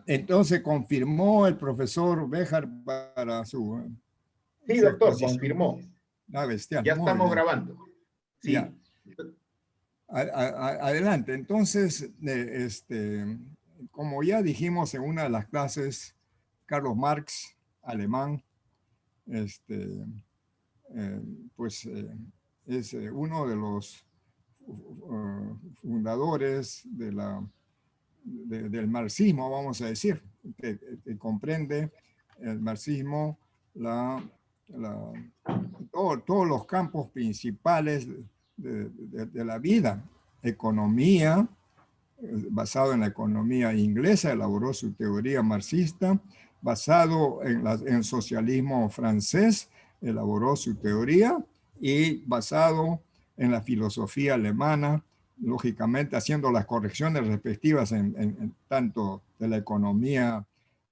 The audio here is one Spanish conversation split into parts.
Entonces confirmó el profesor Béjar para Sí, su doctor, exposición. confirmó. Ah, bestial, Ya muy estamos bien. grabando. Ya. Sí. Adelante. Entonces, como ya dijimos en una de las clases, Carlos Marx, alemán, este, eh, pues es uno de los fundadores del marxismo, vamos a decir, que comprende el marxismo todos los campos principales de la vida. Economía, basado en la economía inglesa, elaboró su teoría marxista, basado en el socialismo francés, elaboró su teoría, y basado en la filosofía alemana, lógicamente haciendo las correcciones respectivas en tanto de la economía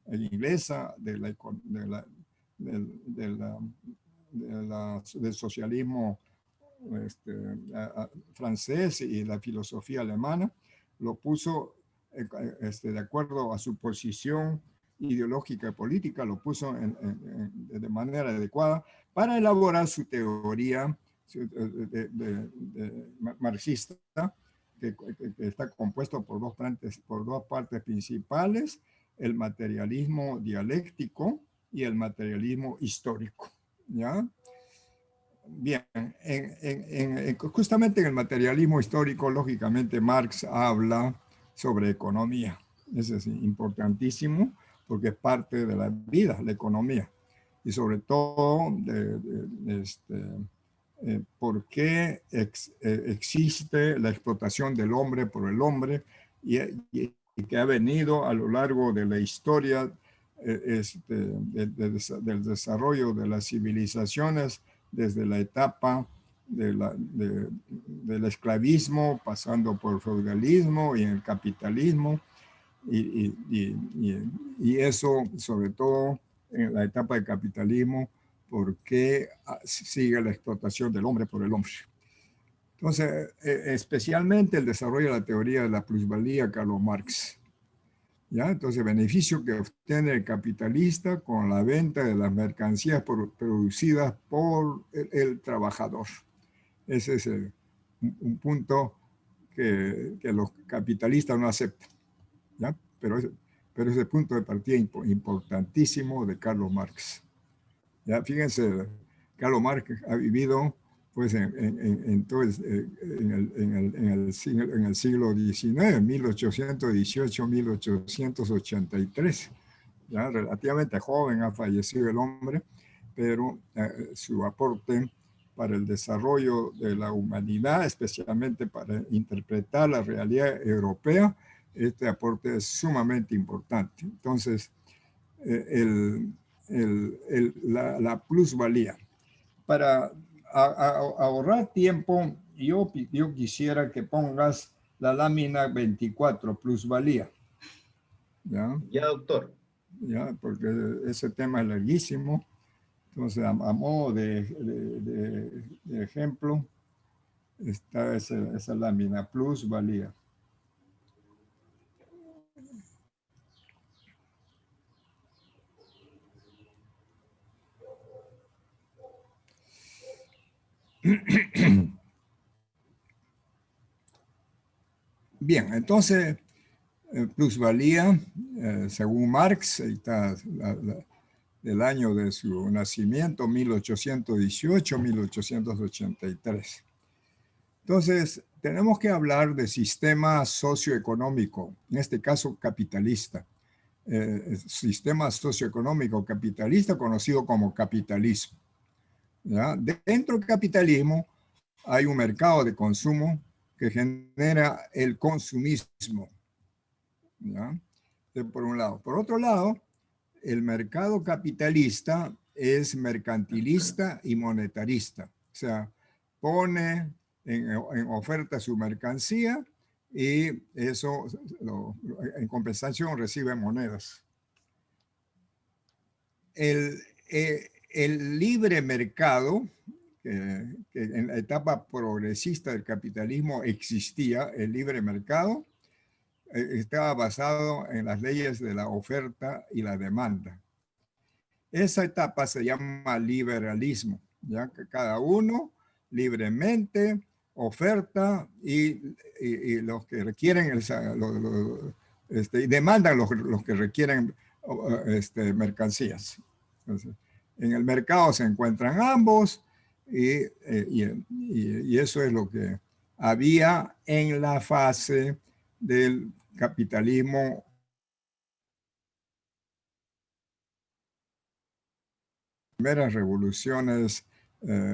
inglesa, del socialismo francés y la filosofía alemana, lo puso de acuerdo a su posición ideológica y política, lo puso de manera adecuada para elaborar su teoría marxista, que está compuesto por dos partes principales: el materialismo dialéctico y el materialismo histórico. ¿Ya? Bien, justamente en el materialismo histórico, lógicamente, Marx habla sobre economía. Eso es importantísimo porque es parte de la vida, la economía. Y sobre todo, por qué existe la explotación del hombre por el hombre y que ha venido a lo largo de la historia del desarrollo de las civilizaciones, desde la etapa del esclavismo, pasando por el feudalismo y el capitalismo, y eso sobre todo en la etapa del capitalismo, por qué sigue la explotación del hombre por el hombre. Entonces, especialmente el desarrollo de la teoría de la plusvalía, Carlos Marx. ¿Ya? Entonces, beneficio que obtiene el capitalista con la venta de las mercancías producidas por el trabajador. Ese es un punto que los capitalistas no aceptan. ¿Ya? Pero ese punto de partida importantísimo de Carlos Marx. ¿Ya? Fíjense, Carlos Marx ha vivido pues en el siglo XIX, 1818-1883. ¿Ya? Relativamente joven ha fallecido el hombre, pero su aporte para el desarrollo de la humanidad, especialmente para interpretar la realidad europea, este aporte es sumamente importante. Entonces, la plusvalía. Para ahorrar tiempo, yo quisiera que pongas la lámina 24, plusvalía. ¿Ya? Ya, doctor. ¿Ya? Porque ese tema es larguísimo. Entonces, a modo de ejemplo, está esa lámina, plusvalía. Bien, entonces, plusvalía, según Marx, ahí está del año de su nacimiento, 1818-1883. Entonces, tenemos que hablar de sistema socioeconómico, en este caso capitalista. Sistema socioeconómico capitalista conocido como capitalismo. ¿Ya? Dentro del capitalismo hay un mercado de consumo que genera el consumismo. ¿Ya? Por un lado. Por otro lado, el mercado capitalista es mercantilista y monetarista. O sea, pone en oferta su mercancía y eso en compensación recibe monedas. El libre mercado, que en la etapa progresista del capitalismo existía el libre mercado, estaba basado en las leyes de la oferta y la demanda. Esa etapa se llama liberalismo, ya que cada uno libremente oferta y los que requieren, y demandan los que requieren mercancías. Entonces, en el mercado se encuentran ambos y eso es lo que había en la fase del capitalismo. Primeras revoluciones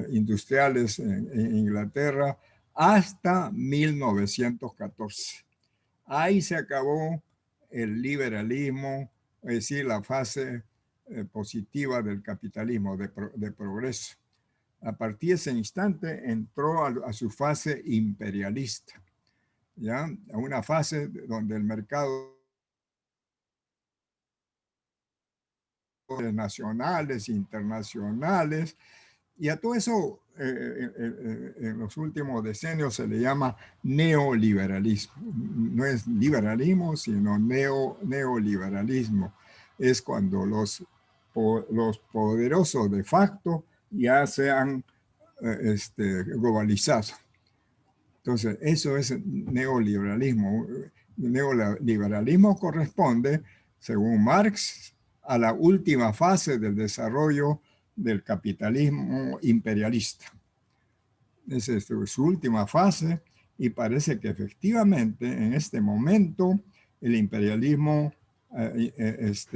industriales en Inglaterra hasta 1914. Ahí se acabó el liberalismo, es decir, la fase positiva del capitalismo, de progreso. A partir de ese instante entró a su fase imperialista, ¿ya? A una fase donde el mercado nacionales, internacionales, y a todo eso en los últimos decenios se le llama neoliberalismo. No es liberalismo, sino neoliberalismo. Es cuando los poderosos de facto ya se han globalizado. Entonces, eso es neoliberalismo. Neoliberalismo corresponde, según Marx, a la última fase del desarrollo del capitalismo imperialista. Esa es su última fase y parece que efectivamente en este momento el imperialismo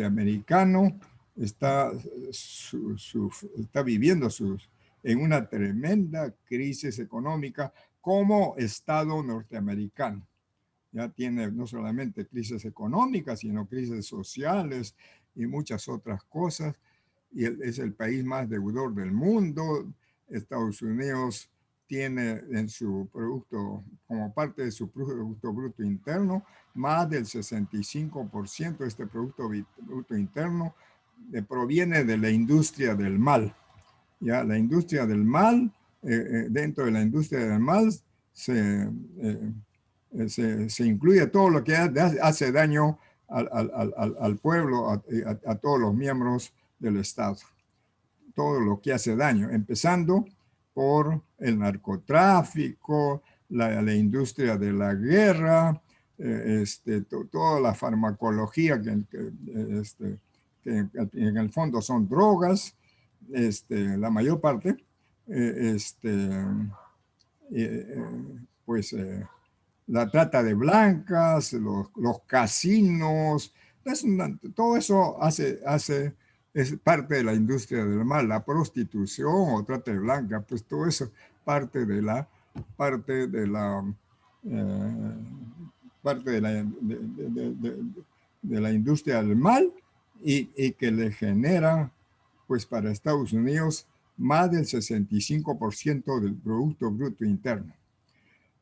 americano está viviendo en una tremenda crisis económica como Estado norteamericano. Ya tiene no solamente crisis económicas, sino crisis sociales y muchas otras cosas. Y es el país más deudor del mundo. Estados Unidos tiene en su producto, como parte de su Producto Bruto Interno, más del 65% de este Producto Bruto Interno proviene de la industria del mal. Ya la industria del mal, dentro de la industria del mal se incluye todo lo que hace daño al pueblo, a todos los miembros del Estado. Todo lo que hace daño, empezando por el narcotráfico, la industria de la guerra, toda la farmacología que en el fondo son drogas, la mayor parte, pues la trata de blancas, los casinos, todo eso es parte de la industria del mal, la prostitución o trata de blancas, pues todo eso parte de la industria del mal y que le genera, pues para Estados Unidos, más del 65% del Producto Bruto Interno.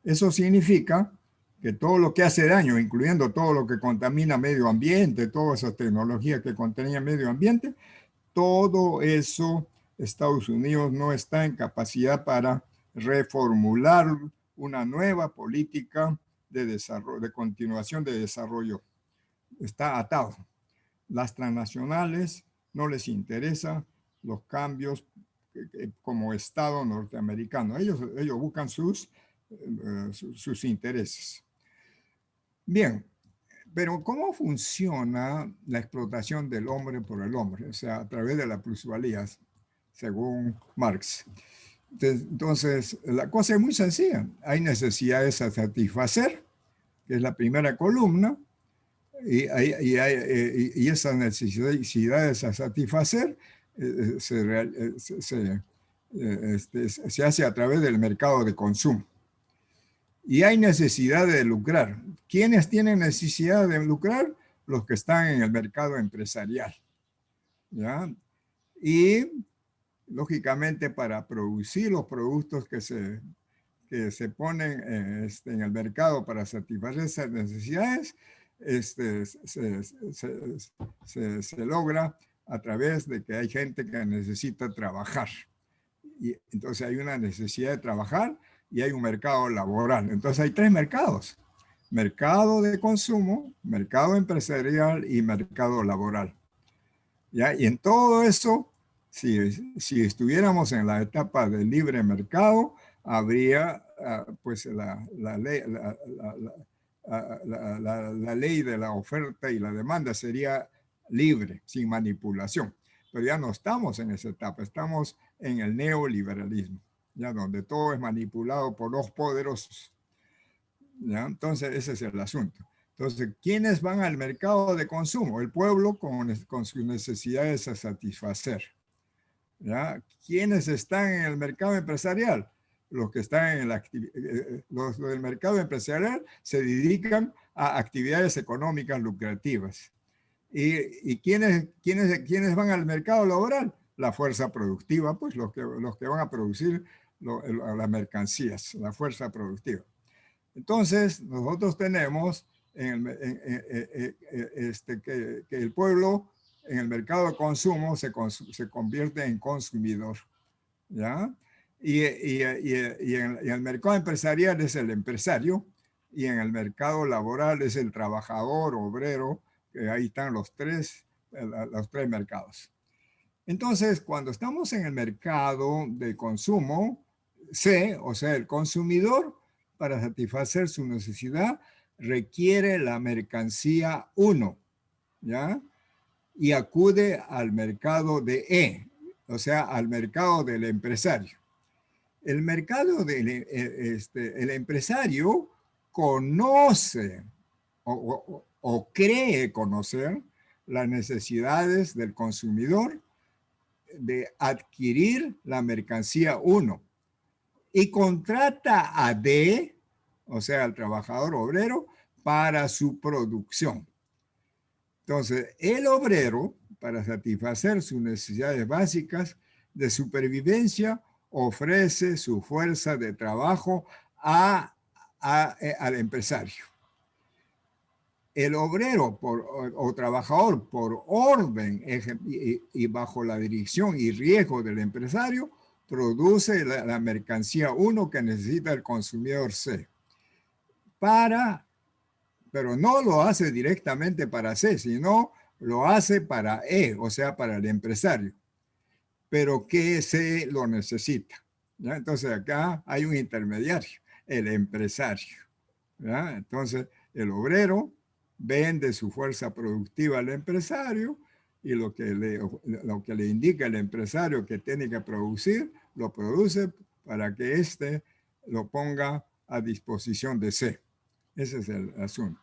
Eso significa que todo lo que hace daño, incluyendo todo lo que contamina medio ambiente, todas esas tecnologías que contenían medio ambiente, todo eso Estados Unidos no está en capacidad para reformular una nueva política de desarrollo, de continuación de desarrollo. Está atado. Las transnacionales no les interesa los cambios como Estado norteamericano. Ellos buscan sus intereses. Bien, pero ¿cómo funciona la explotación del hombre por el hombre? O sea, a través de la plusvalía, según Marx. Entonces, la cosa es muy sencilla. Hay necesidades a satisfacer, que es la primera columna, y esas necesidades a satisfacer se hace a través del mercado de consumo. Y hay necesidad de lucrar. ¿Quiénes tienen necesidad de lucrar? Los que están en el mercado empresarial, ¿ya? Y, lógicamente, para producir los productos que se ponen en el mercado para satisfacer esas necesidades, se logra a través de que hay gente que necesita trabajar. Y entonces hay una necesidad de trabajar y hay un mercado laboral. Entonces hay tres mercados. mercado de consumo, mercado empresarial y mercado laboral. ¿Ya? Y en todo eso, si estuviéramos en la etapa del libre mercado, habría pues la ley, la ley de la oferta y la demanda sería libre, sin manipulación. Pero ya no estamos en esa etapa, estamos en el neoliberalismo, ya donde todo es manipulado por los poderosos. ¿Ya? Entonces, ese es el asunto. Entonces, ¿quiénes van al mercado de consumo? El pueblo con sus necesidades a satisfacer. ¿Ya? ¿Quiénes están en el mercado empresarial? Los que están en los del mercado empresarial se dedican a actividades económicas lucrativas. ¿Y quiénes van al mercado laboral? La fuerza productiva, pues los que van a producir las mercancías, la fuerza productiva. Entonces, nosotros tenemos que el pueblo en el mercado de consumo se convierte en consumidor, ¿ya? Y en el mercado empresarial es el empresario, y en el mercado laboral es el trabajador, obrero, que ahí están los tres mercados. Entonces, cuando estamos en el mercado de consumo, o sea, el consumidor, para satisfacer su necesidad, requiere la mercancía 1, ¿ya? Y acude al mercado de E, o sea, al mercado del empresario. El mercado el empresario conoce o cree conocer las necesidades del consumidor de adquirir la mercancía 1 y contrata a D, o sea, al trabajador obrero, para su producción. Entonces, el obrero, para satisfacer sus necesidades básicas de supervivencia, ofrece su fuerza de trabajo al empresario. El obrero o trabajador, por orden y bajo la dirección y riesgo del empresario, produce la mercancía 1 que necesita el consumidor C. Pero no lo hace directamente para C, sino lo hace para E, o sea, para el empresario. Pero que C lo necesita. ¿Ya? Entonces acá hay un intermediario, el empresario. ¿Ya? Entonces el obrero vende su fuerza productiva al empresario y lo que le indica el empresario que tiene que producir, lo produce para que éste lo ponga a disposición de C. Ese es el asunto.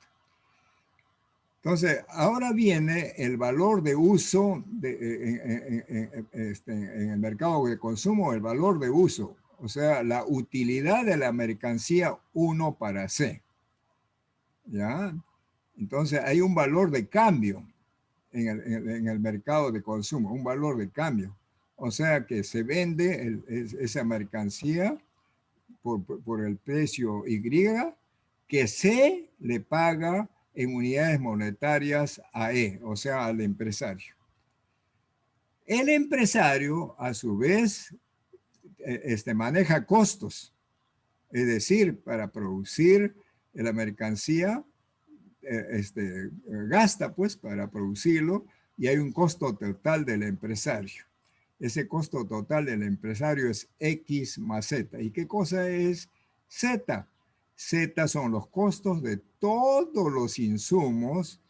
Entonces, ahora viene el valor de uso en el mercado de consumo, el valor de uso, o sea, la utilidad de la mercancía 1 para C. ¿Ya? Entonces, hay un valor de cambio en el mercado de consumo, un valor de cambio. O sea, que se vende esa mercancía por el precio Y, que C le paga en unidades monetarias a E, o sea, al empresario. El empresario, a su vez, maneja costos. Es decir, para producir la mercancía, gasta pues para producirlo y hay un costo total del empresario. Ese costo total del empresario es X más Z. ¿Y qué cosa es Z? Z son los costos de todos los insumos,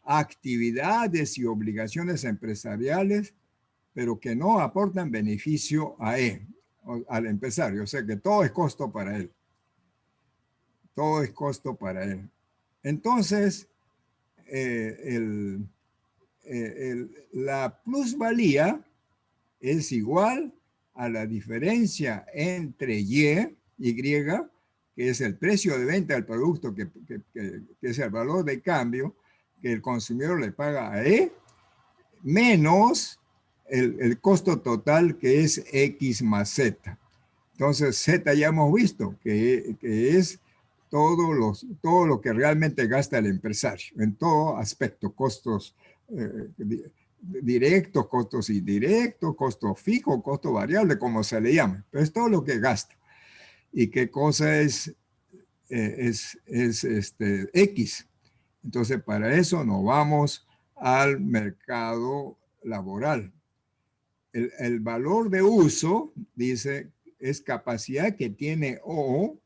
actividades y obligaciones empresariales, pero que no aportan beneficio a él, al empresario. O sea que todo es costo para él. Todo es costo para él. Entonces, la plusvalía es igual a la diferencia entre Y, que es el precio de venta del producto, que es el valor de cambio que el consumidor le paga a E, menos el costo total, que es X más Z. Entonces, Z ya hemos visto que es todo lo que realmente gasta el empresario, en todo aspecto, costos directos, costos indirectos, costo fijo, costo variable, como se le llame, pero es todo lo que gasta. ¿Y qué cosa es X. Entonces, para eso nos vamos al mercado laboral. El valor de uso, dice, es capacidad que tiene O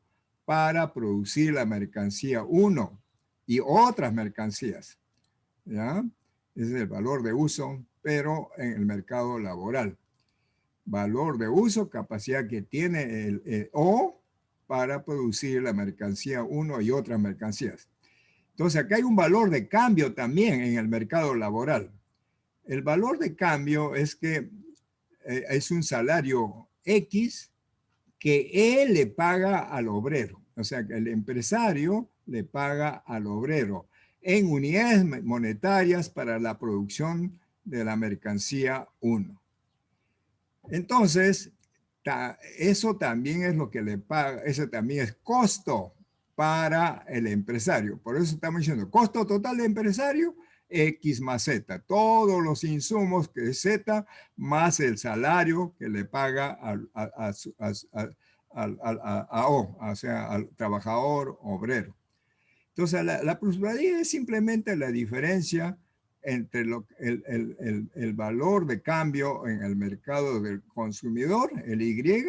para producir la mercancía 1 y otras mercancías. ¿Ya? Ese es el valor de uso, pero en el mercado laboral. Valor de uso, capacidad que tiene el O para producir la mercancía 1 y otras mercancías. Entonces, acá hay un valor de cambio también en el mercado laboral. El valor de cambio es que es un salario X que él le paga al obrero. O sea, que el empresario le paga al obrero en unidades monetarias para la producción de la mercancía 1. Entonces, eso también es lo que le paga, eso también es costo para el empresario. Por eso estamos diciendo, costo total de empresario, X más Z. Todos los insumos que es Z más el salario que le paga o sea, al trabajador obrero. Entonces, la plusvalía es simplemente la diferencia entre el valor de cambio en el mercado del consumidor, el Y,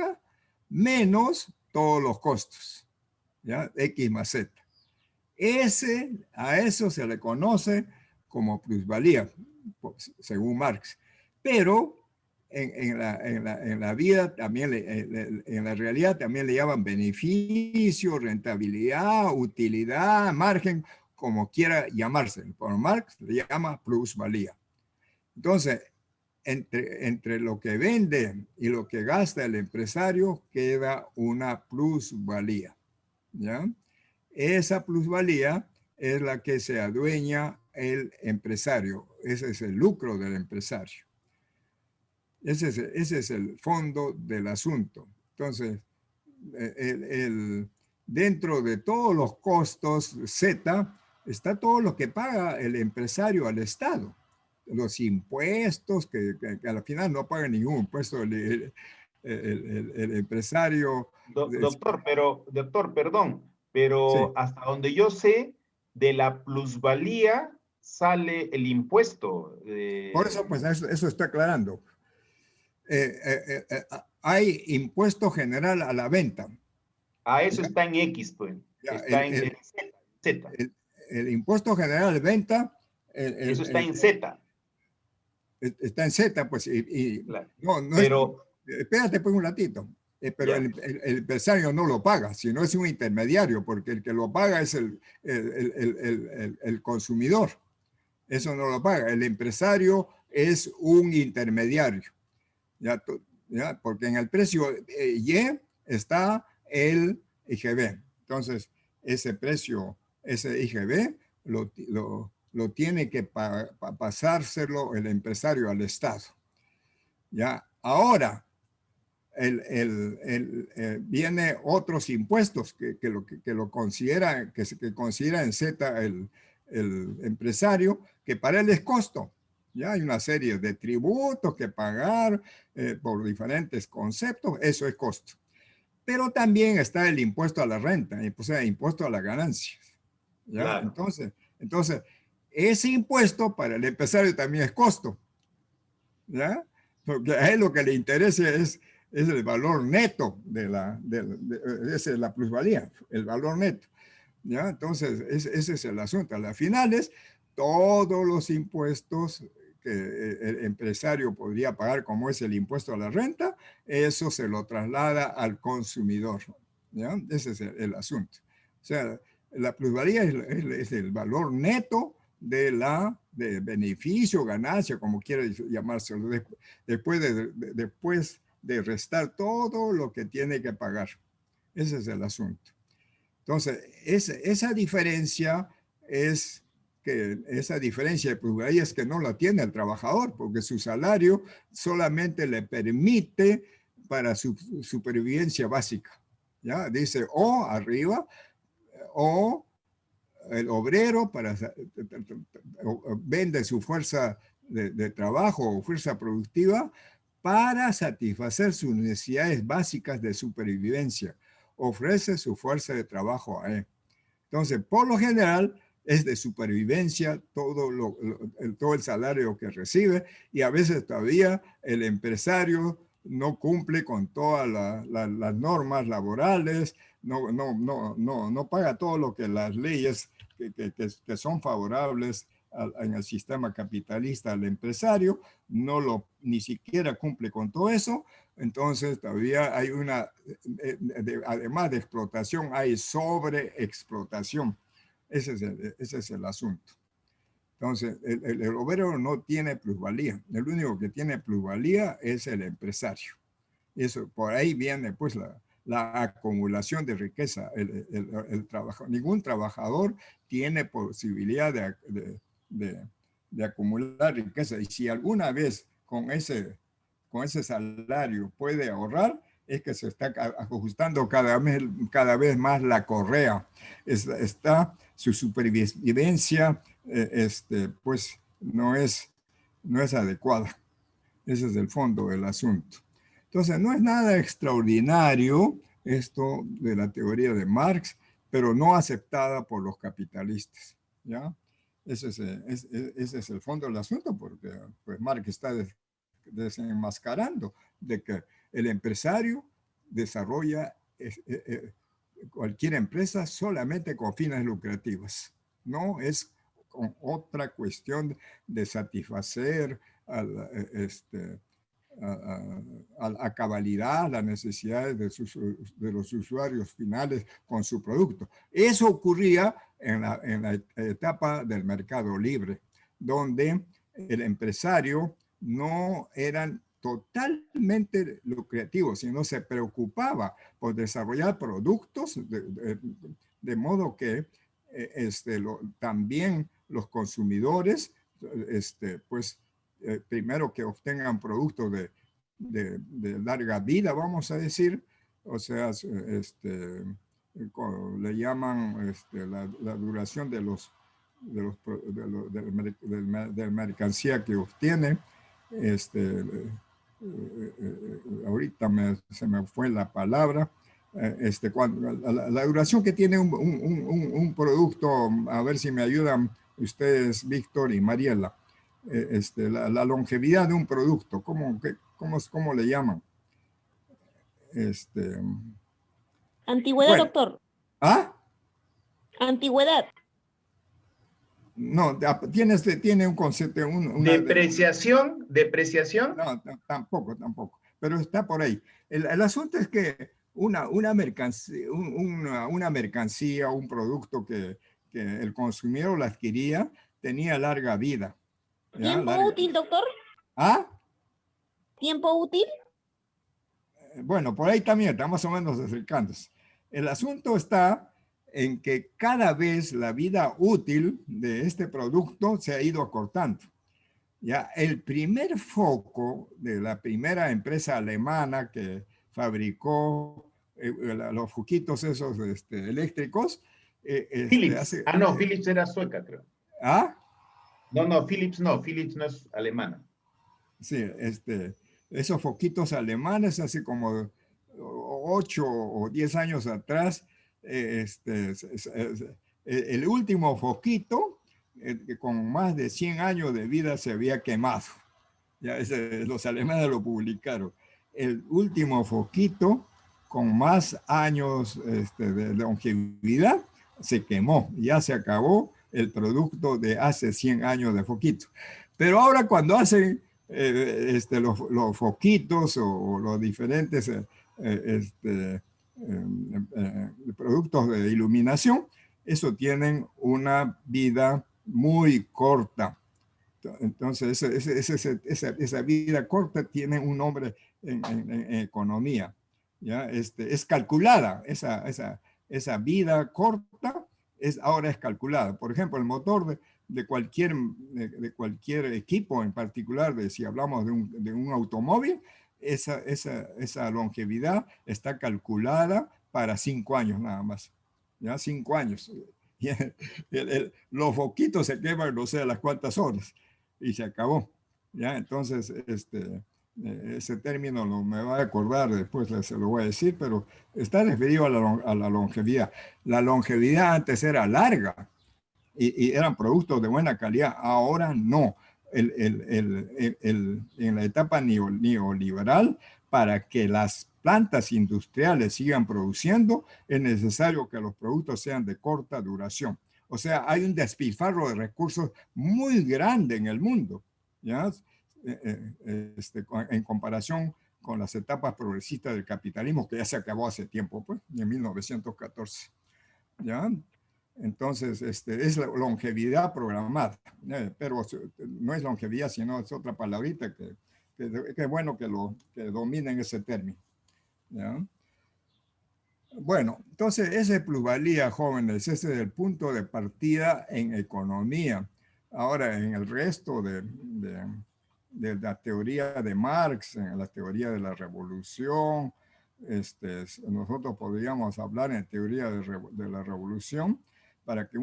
menos todos los costos, ¿ya? X más Z. A eso se le conoce como plusvalía, según Marx. Pero en la vida también, en la realidad también le llaman beneficio, rentabilidad, utilidad, margen, como quiera llamarse. Por Marx le llama plusvalía. Entonces, entre lo que vende y lo que gasta el empresario queda una plusvalía, ¿ya? Esa plusvalía es la que se adueña el empresario. Ese es el lucro del empresario. Ese es el fondo del asunto. Entonces, dentro de todos los costos Z está todo lo que paga el empresario al Estado. Los impuestos, que al final no paga ningún impuesto el empresario. Doctor, perdón, Sí. pero hasta donde yo sé, de la plusvalía sale el impuesto. Por eso, pues eso está aclarando. Hay impuesto general a la venta. A eso ¿Ya? está en X, pues. Ya, Está en Z. el impuesto general de venta Eso está en Z. está en Z, pues, Claro. no es, Pero, espérate pues un ratito, pero ya. el empresario no lo paga, sino es un intermediario, porque el que lo paga es el consumidor, eso no lo paga, el empresario es un intermediario, ya, porque en el precio Y está el IGB, entonces ese precio, ese IGB lo tiene que pasárselo el empresario al Estado. ¿Ya? Ahora, viene otros impuestos que lo considera, que considera en Z el empresario, que para él es costo. Ya hay una serie de tributos que pagar por diferentes conceptos, eso es costo. Pero también está el impuesto a la renta, o sea, impuesto a las ganancias. ¿Ya? Claro. Entonces, ese impuesto para el empresario también es costo, ¿ya? Porque a él lo que le interesa es el valor neto esa es la plusvalía, el valor neto, ¿ya? Entonces, ese es el asunto. A las finales, todos los impuestos que el empresario podría pagar, como es el impuesto a la renta, eso se lo traslada al consumidor, ¿ya? Ese es el asunto. O sea, la plusvalía es el valor neto de beneficio, ganancia, como quiera llamárselo, después de restar todo lo que tiene que pagar. Ese es el asunto. Entonces, esa diferencia de plusvalía es que no la tiene el trabajador, porque su salario solamente le permite para su supervivencia básica. ¿Ya? Dice O arriba, o el obrero vende su fuerza de trabajo o fuerza productiva para satisfacer sus necesidades básicas de supervivencia. ofrece su fuerza de trabajo a él. Entonces, por lo general, es de supervivencia todo el salario que recibe, y a veces todavía el empresario no cumple con todas las normas laborales, no paga todo lo que las leyes que son favorables en el sistema capitalista al empresario, ni siquiera cumple con todo eso. Entonces todavía hay además de explotación, hay sobreexplotación. Ese es el asunto. Entonces, el obrero no tiene plusvalía. El único que tiene plusvalía es el empresario. Eso, por ahí viene pues la acumulación de riqueza. Ningún trabajador tiene posibilidad de acumular riqueza. Y si alguna vez con ese salario puede ahorrar, es que se está ajustando cada vez más la correa. Está su supervivencia, pues no es adecuada. Ese es el fondo del asunto. Entonces, no es nada extraordinario esto de la teoría de Marx, pero no aceptada por los capitalistas, ¿ya? Ese es el fondo del asunto, porque pues, Marx está desenmascarando de que el empresario desarrolla cualquier empresa solamente con fines lucrativos. No es con otra cuestión de satisfacer a cabalidad las necesidades de los usuarios finales con su producto. Eso ocurría en la etapa del mercado libre, donde el empresario no eran totalmente lucrativos, sino se preocupaba por desarrollar productos de modo que también los consumidores, pues, primero que obtengan productos de larga vida, vamos a decir, o sea, le llaman la duración de la mercancía que obtiene. Ahorita se me fue la palabra. La duración que tiene un producto, a ver si me ayudan ustedes, Víctor y Mariela. La longevidad de un producto, ¿cómo le llaman? Antigüedad, Bueno. doctor. ¿Ah? Antigüedad. No, tiene un concepto. ¿Depreciación? ¿Depreciación? No, tampoco. Pero está por ahí. El asunto es que una mercancía, un producto que el consumidor la adquiría, tenía larga vida. ¿Tiempo útil, doctor? ¿Ah? ¿Tiempo útil? Bueno, por ahí también está más o menos acercándose. El asunto está en que cada vez la vida útil de este producto se ha ido acortando. Ya, el primer foco de la primera empresa alemana que fabricó los foquitos esos eléctricos. Philips. Philips era sueca, creo. ¿Ah? No, Philips no es alemana. Sí, esos foquitos alemanes hace como 8 o 10 años atrás, el último foquito con más de 100 años de vida se había quemado. Ya los alemanes lo publicaron. El último foquito con más años de longevidad se quemó. Ya se acabó el producto de hace 100 años de foquito. Pero ahora cuando hacen los foquitos o los diferentes productos de iluminación, eso tienen una vida muy corta. Entonces, esa vida corta tiene un nombre en economía. ¿Ya? Es calculada, esa vida corta ahora es calculada. Por ejemplo, el motor de cualquier equipo en particular, si hablamos de un automóvil, esa longevidad está calculada para 5 años nada más. ¿Ya? 5 años. Los foquitos se queman no sé a las cuántas horas y se acabó. ¿Ya? Entonces, Ese término me va a acordar, después se lo voy a decir, pero está referido a la longevidad. La longevidad antes era larga y eran productos de buena calidad, ahora no. En la etapa neoliberal, para que las plantas industriales sigan produciendo, es necesario que los productos sean de corta duración. O sea, hay un despilfarro de recursos muy grande en el mundo, ¿ya? En comparación con las etapas progresistas del capitalismo, que ya se acabó hace tiempo, pues, en 1914, ¿ya? Entonces, es la longevidad programada, pero no es longevidad, sino es otra palabrita que es bueno que dominen ese término, ¿ya? Bueno, entonces esa plusvalía, jóvenes, ese es el punto de partida en economía. Ahora, en el resto de la teoría de Marx, en la teoría de la revolución, nosotros podríamos hablar en teoría de la revolución, para que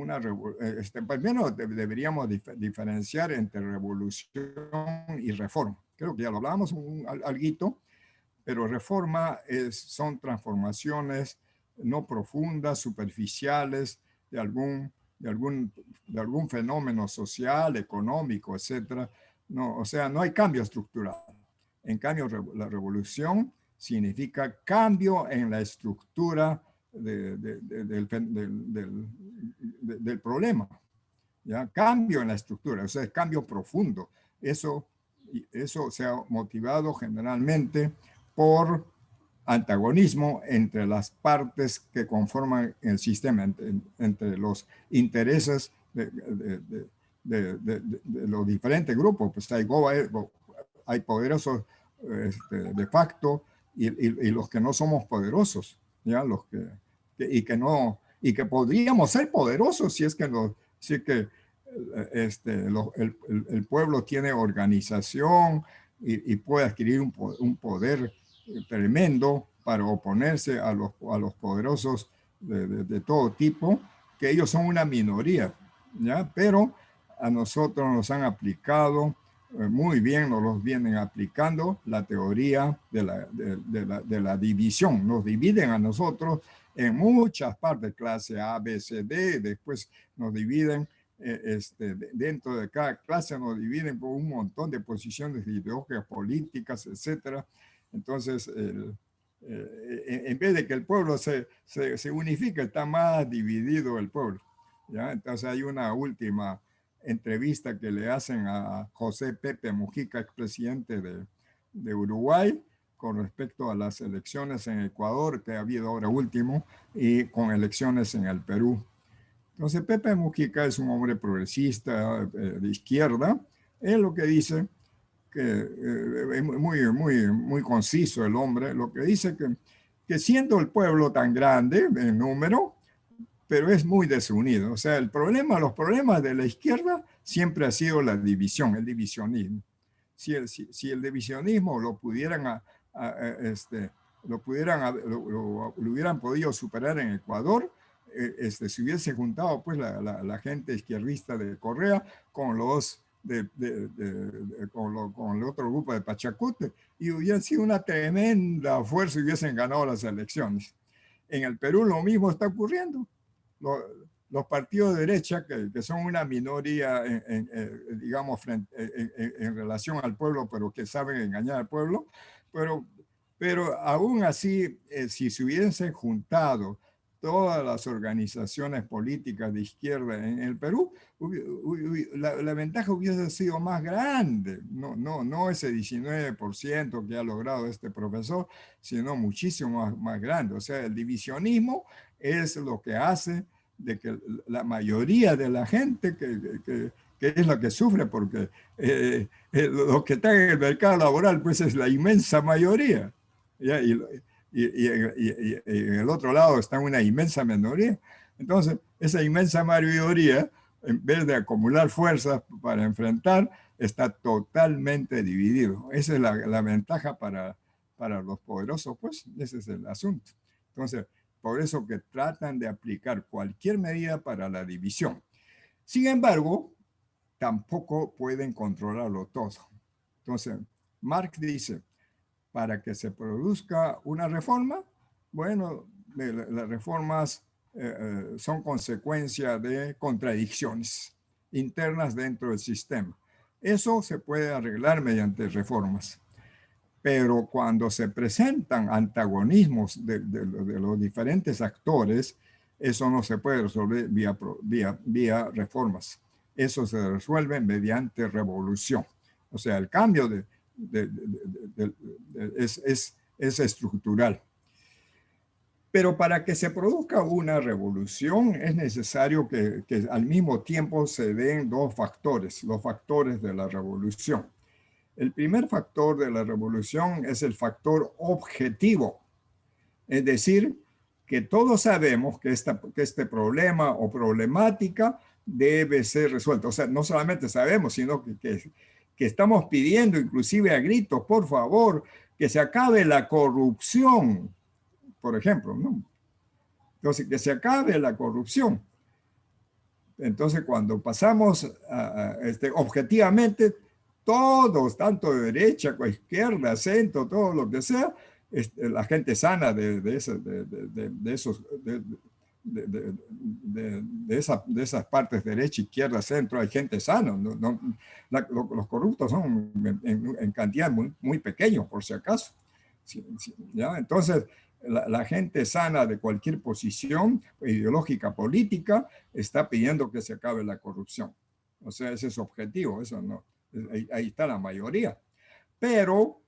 primero deberíamos diferenciar entre revolución y reforma. Creo que ya lo hablábamos alguito, pero reforma son transformaciones no profundas, superficiales de algún fenómeno social, económico, etcétera. No, o sea, no hay cambio estructural. En cambio, la revolución significa cambio en la estructura del problema. ¿Ya? Cambio en la estructura, o sea, cambio profundo. Eso se ha motivado generalmente por antagonismo entre las partes que conforman el sistema, entre los intereses de los diferentes grupos. Pues hay poderosos de facto y los que no somos poderosos, ¿ya? Y que podríamos ser poderosos si es que el pueblo tiene organización y puede adquirir un poder tremendo para oponerse a los poderosos de todo tipo, que ellos son una minoría, ¿ya? Pero a nosotros nos han aplicado muy bien, nos los vienen aplicando la teoría de la división. Nos dividen a nosotros en muchas partes, clase A, B, C, D, después nos dividen dentro de cada clase, nos dividen por un montón de posiciones ideológicas, políticas, etcétera. Entonces, en vez de que el pueblo se unifique, está más dividido el pueblo, ¿ya? Entonces hay una última entrevista que le hacen a José Pepe Mujica, expresidente de Uruguay, con respecto a las elecciones en Ecuador, que ha habido ahora último, y con elecciones en el Perú. Entonces, Pepe Mujica es un hombre progresista de izquierda. Él lo que dice, que es muy conciso el hombre, lo que dice que siendo el pueblo tan grande en número, pero es muy desunido. O sea, los problemas de la izquierda siempre ha sido la división, el divisionismo. Si el divisionismo lo hubieran podido superar en Ecuador, se hubiese juntado pues la gente izquierdista de Correa con con el otro grupo de Pachacute, y hubiera sido una tremenda fuerza y hubiesen ganado las elecciones. En el Perú lo mismo está ocurriendo. Los partidos de derecha, que son una minoría, digamos, en relación al pueblo, pero que saben engañar al pueblo, pero aún así, si se hubiesen juntado todas las organizaciones políticas de izquierda en el Perú, la ventaja hubiese sido más grande. No ese 19% que ha logrado este profesor, sino muchísimo más grande. O sea, el divisionismo es lo que hace de que la mayoría de la gente que es la que sufre, porque los que están en el mercado laboral pues es la inmensa mayoría, ¿ya? Y en el otro lado está una inmensa minoría. Entonces, esa inmensa mayoría, en vez de acumular fuerzas para enfrentar, está totalmente dividido. Esa es la ventaja para los poderosos, pues, ese es el asunto. Entonces, por eso que tratan de aplicar cualquier medida para la división. Sin embargo, tampoco pueden controlarlo todo. Entonces, Marx dice, para que se produzca una reforma, bueno, las reformas son consecuencia de contradicciones internas dentro del sistema. Eso se puede arreglar mediante reformas. Pero cuando se presentan antagonismos de los diferentes actores, eso no se puede resolver vía reformas. Eso se resuelve mediante revolución. O sea, el cambio es estructural. Pero para que se produzca una revolución es necesario que al mismo tiempo se den dos factores, los factores de la revolución. El primer factor de la revolución es el factor objetivo, es decir, que todos sabemos que este problema o problemática debe ser resuelto. O sea, no solamente sabemos, sino que estamos pidiendo inclusive a gritos, por favor, que se acabe la corrupción, por ejemplo, ¿no? Entonces, que se acabe la corrupción. Entonces, cuando pasamos objetivamente, todos, tanto de derecha, izquierda, centro, todo lo que sea, la gente sana de esas partes, derecha, izquierda, centro, hay gente sana. Los corruptos son en cantidad muy pequeños, por si acaso. ¿Ya? Entonces, la gente sana de cualquier posición ideológica, política, está pidiendo que se acabe la corrupción. O sea, ese es su objetivo, eso no. Ahí está la mayoría. Pero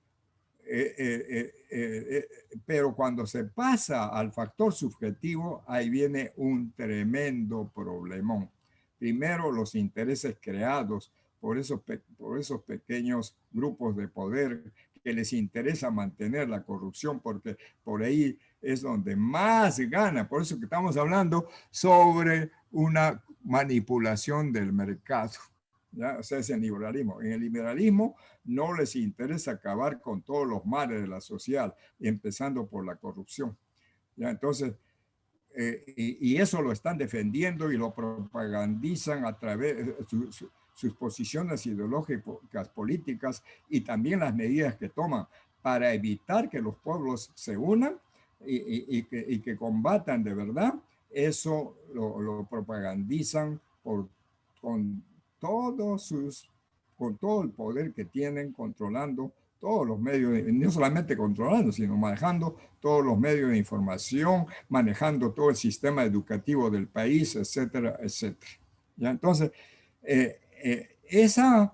cuando se pasa al factor subjetivo, ahí viene un tremendo problemón. Primero, los intereses creados por esos pequeños grupos de poder que les interesa mantener la corrupción, porque por ahí es donde más gana. Por eso que estamos hablando sobre una manipulación del mercado. ¿Ya? O sea, es el liberalismo. En el liberalismo no les interesa acabar con todos los males de la sociedad, empezando por la corrupción. ¿Ya? Entonces, y eso lo están defendiendo y lo propagandizan a través de sus posiciones ideológicas, políticas y también las medidas que toman para evitar que los pueblos se unan y que combatan de verdad. Eso lo propagandizan con todo el poder que tienen, controlando todos los medios, no solamente controlando, sino manejando todos los medios de información, manejando todo el sistema educativo del país, etcétera, etcétera. ¿Ya? Entonces, esa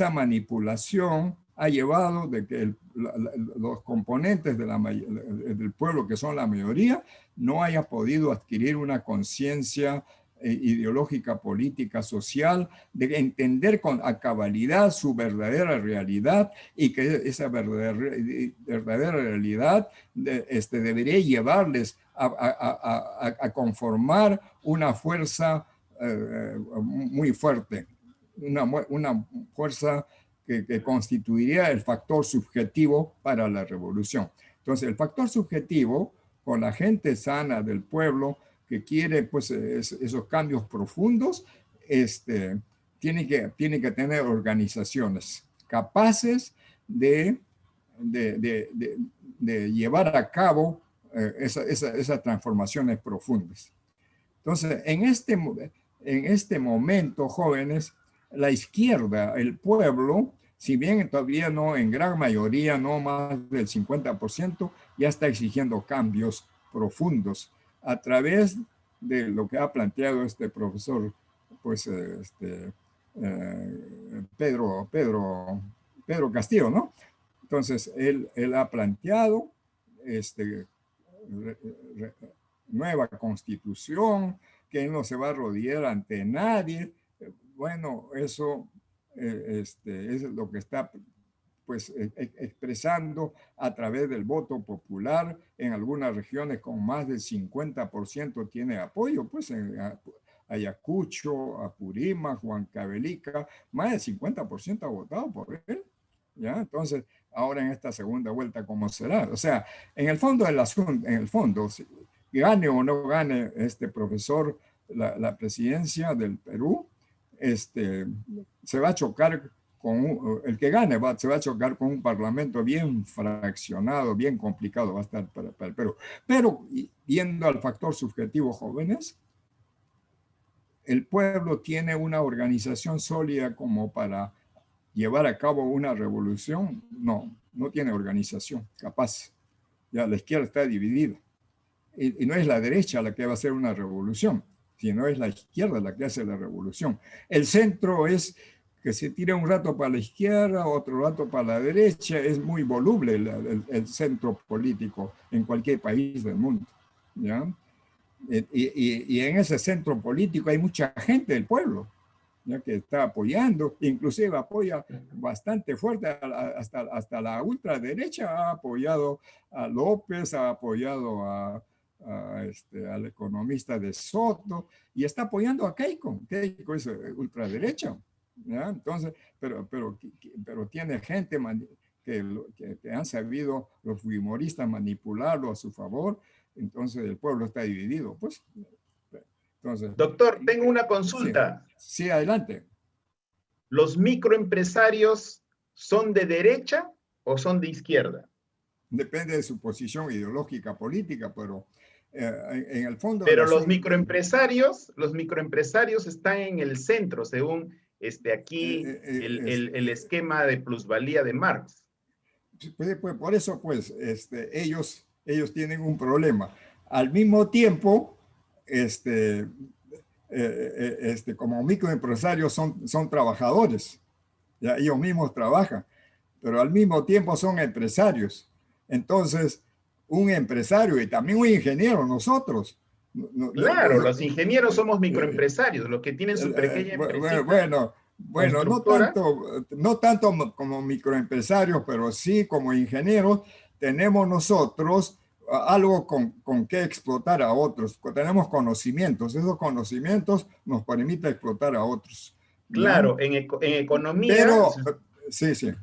manipulación ha llevado de que los componentes del pueblo, que son la mayoría, no haya podido adquirir una conciencia ideológica, política, social, de entender a cabalidad su verdadera realidad y que esa verdadera realidad debería llevarles a conformar una fuerza muy fuerte, una fuerza que constituiría el factor subjetivo para la revolución. Entonces, el factor subjetivo, con la gente sana del pueblo, que quiere pues esos cambios profundos, tiene que tener organizaciones capaces de llevar a cabo esas transformaciones profundas. Entonces, en este momento, jóvenes, la izquierda, el pueblo, si bien todavía no en gran mayoría, no más del 50%, ya está exigiendo cambios profundos a través de lo que ha planteado este profesor, pues, Pedro Castillo, ¿no? Entonces, él ha planteado nueva constitución, que él no se va a rodear ante nadie. Bueno, eso es lo que está pues expresando a través del voto popular. En algunas regiones con más del 50% tiene apoyo, pues en Ayacucho, Apurímac, Huancavelica, más del 50% ha votado por él. ¿Ya? Entonces, ahora en esta segunda vuelta, ¿cómo será? O sea, en el fondo del asunto, si gane o no gane este profesor la presidencia del Perú, se va a chocar el que gane se va a chocar con un parlamento bien fraccionado, bien complicado va a estar para el Perú. Pero viendo al factor subjetivo jóvenes, el pueblo tiene una organización sólida como para llevar a cabo una revolución. No, no tiene organización capaz. Ya la izquierda está dividida. Y no es la derecha la que va a hacer una revolución, sino es la izquierda la que hace la revolución. El centro es que se tira un rato para la izquierda, otro rato para la derecha. Es muy voluble el centro político en cualquier país del mundo. ¿Ya? Y en ese centro político hay mucha gente del pueblo, ¿ya? Que está apoyando, inclusive apoya bastante fuerte, hasta la ultraderecha ha apoyado a López, ha apoyado al economista de Soto, y está apoyando a Keiko. Keiko es ultraderecha, ¿ya? Entonces, pero tiene gente que han sabido los humoristas manipularlo a su favor. Entonces el pueblo está dividido, pues. Entonces, Doctor, tengo una consulta. Sí, adelante. ¿Los microempresarios son de derecha o son de izquierda? Depende de su posición ideológica política, pero en el fondo... Pero los microempresarios están en el centro, según aquí el esquema de plusvalía de Marx. Pues, por eso, pues, ellos tienen un problema. Al mismo tiempo, como microempresarios son trabajadores, ¿ya? Ellos mismos trabajan, pero al mismo tiempo son empresarios. Entonces, un empresario y también un ingeniero, nosotros. Claro, los ingenieros somos microempresarios, los que tienen su pequeña empresa. Bueno, no tanto como microempresarios, pero sí como ingenieros, tenemos nosotros algo con que explotar a otros. Tenemos conocimientos, esos conocimientos nos permiten explotar a otros. Claro, en economía, pero, sí.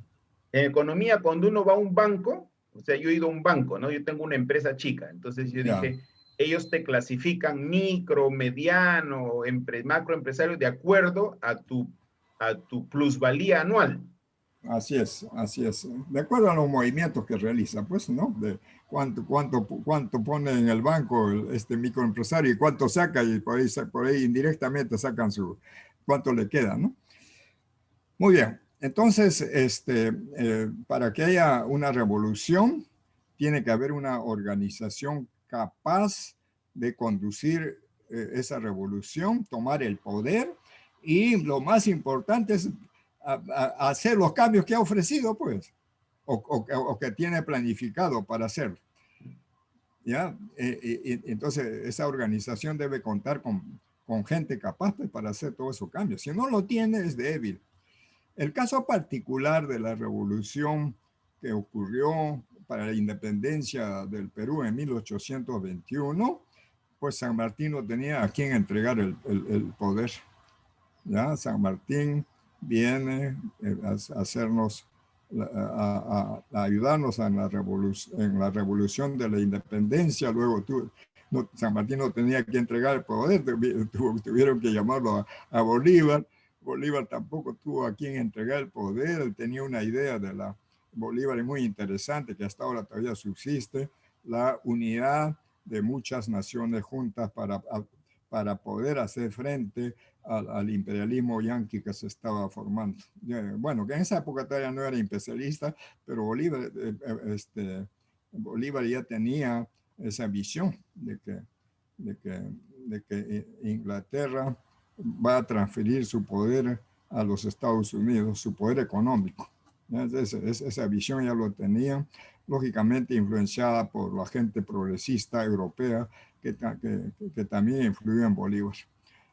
En economía, cuando uno va a un banco, o sea, yo he ido a un banco, ¿no? Yo tengo una empresa chica, entonces yo dije, ellos te clasifican micro, mediano, macroempresario de acuerdo a tu plusvalía anual. Así es. De acuerdo a los movimientos que realiza, pues, ¿no? De cuánto pone en el banco este microempresario y cuánto saca, y por ahí indirectamente sacan cuánto le queda, ¿no? Muy bien. Entonces, para que haya una revolución, tiene que haber una organización capaz de conducir esa revolución, tomar el poder, y lo más importante es hacer los cambios que ha ofrecido, pues, o que tiene planificado para hacer. ¿Ya? Entonces, esa organización debe contar con gente capaz, pues, para hacer todos esos cambios. Si no lo tiene, es débil. El caso particular de la revolución que ocurrió para la independencia del Perú en 1821, pues San Martín no tenía a quién entregar el poder. ¿Ya? San Martín viene a hacernos, a ayudarnos en la revolución de la independencia. Luego San Martín no tenía que entregar el poder, tuvieron que llamarlo a Bolívar. Bolívar tampoco tuvo a quien entregar el poder. Él tenía una idea de la Bolívar muy interesante, que hasta ahora todavía subsiste: la unidad de muchas naciones juntas para poder hacer frente al imperialismo yanqui que se estaba formando. Bueno, que en esa época todavía no era imperialista, pero Bolívar ya tenía esa visión de que Inglaterra va a transferir su poder a los Estados Unidos, su poder económico. Esa visión ya lo tenía, lógicamente influenciada por la gente progresista europea que también influyó en Bolívar.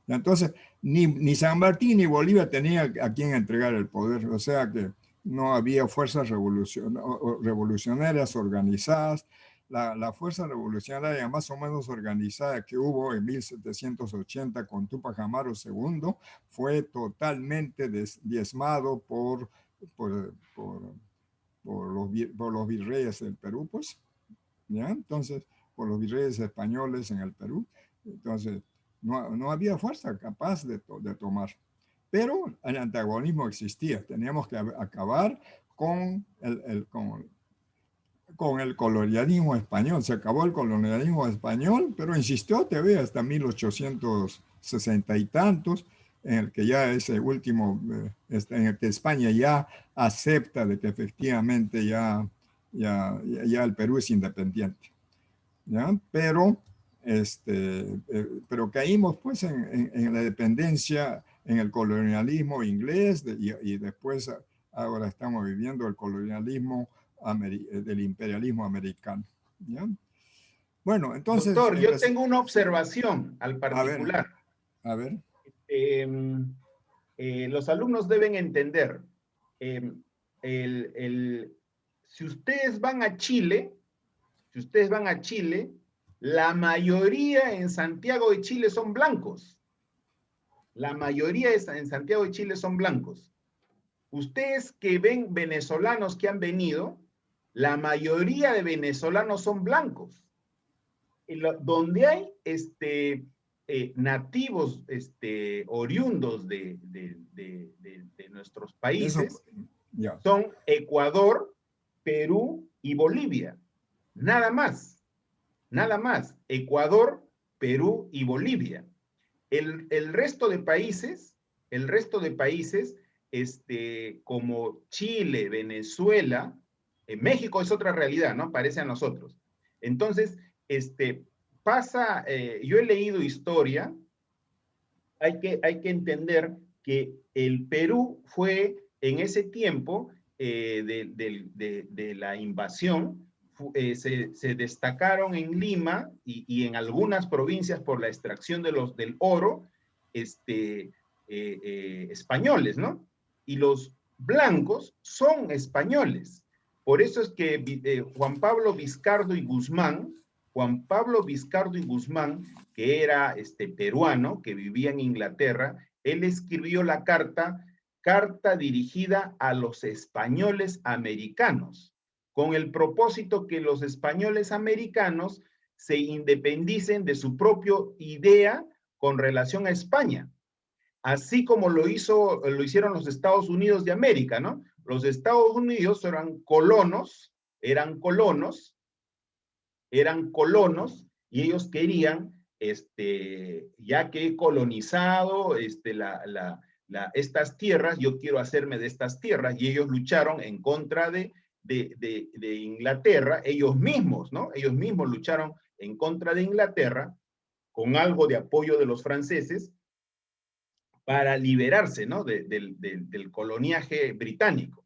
Entonces, ni San Martín ni Bolívar tenían a quien entregar el poder, o sea que no había fuerzas revolucionarias organizadas. La fuerza revolucionaria más o menos organizada que hubo en 1780 con Túpac Amaru II fue totalmente diezmado por los virreyes del Perú, pues, ¿ya? Entonces, por los virreyes españoles en el Perú. Entonces, no había fuerza capaz de tomar. Pero el antagonismo existía. Teníamos que acabar con con el colonialismo español. Se acabó el colonialismo español, pero insistió, te ve, hasta 1860 y tantos, en el que ya ese último, en el que España ya acepta de que efectivamente ya el Perú es independiente. ¿Ya? Pero caímos pues en la dependencia, en el colonialismo inglés y después ahora estamos viviendo el colonialismo del imperialismo americano. ¿Ya? Bueno, entonces, Doctor, yo tengo una observación al a ver, particular. a ver. Los alumnos deben entender, si ustedes van a Chile, la mayoría en Santiago de Chile son blancos. La mayoría en Santiago de Chile son blancos. Ustedes que ven venezolanos que han venido, la mayoría de venezolanos son blancos. Donde hay nativos oriundos de nuestros países, son Ecuador, Perú y Bolivia. Nada más. Nada más. Ecuador, Perú y Bolivia. El resto de países, como Chile, Venezuela, México es otra realidad, ¿no? Parece a nosotros. Entonces, yo he leído historia, hay que entender que el Perú fue en ese tiempo de la invasión, se destacaron en Lima y en algunas provincias por la extracción del oro españoles, ¿no? Y los blancos son españoles. Por eso es que Juan Pablo Vizcardo y Guzmán, que era peruano, que vivía en Inglaterra, él escribió la carta dirigida a los españoles americanos, con el propósito que los españoles americanos se independicen de su propia idea con relación a España, así como lo hicieron los Estados Unidos de América, ¿no? Los Estados Unidos eran colonos, y ellos querían, ya que he colonizado estas tierras, yo quiero hacerme de estas tierras, y ellos lucharon en contra de Inglaterra, ellos mismos, ¿no? Ellos mismos lucharon en contra de Inglaterra, con algo de apoyo de los franceses, para liberarse, ¿no? del coloniaje británico.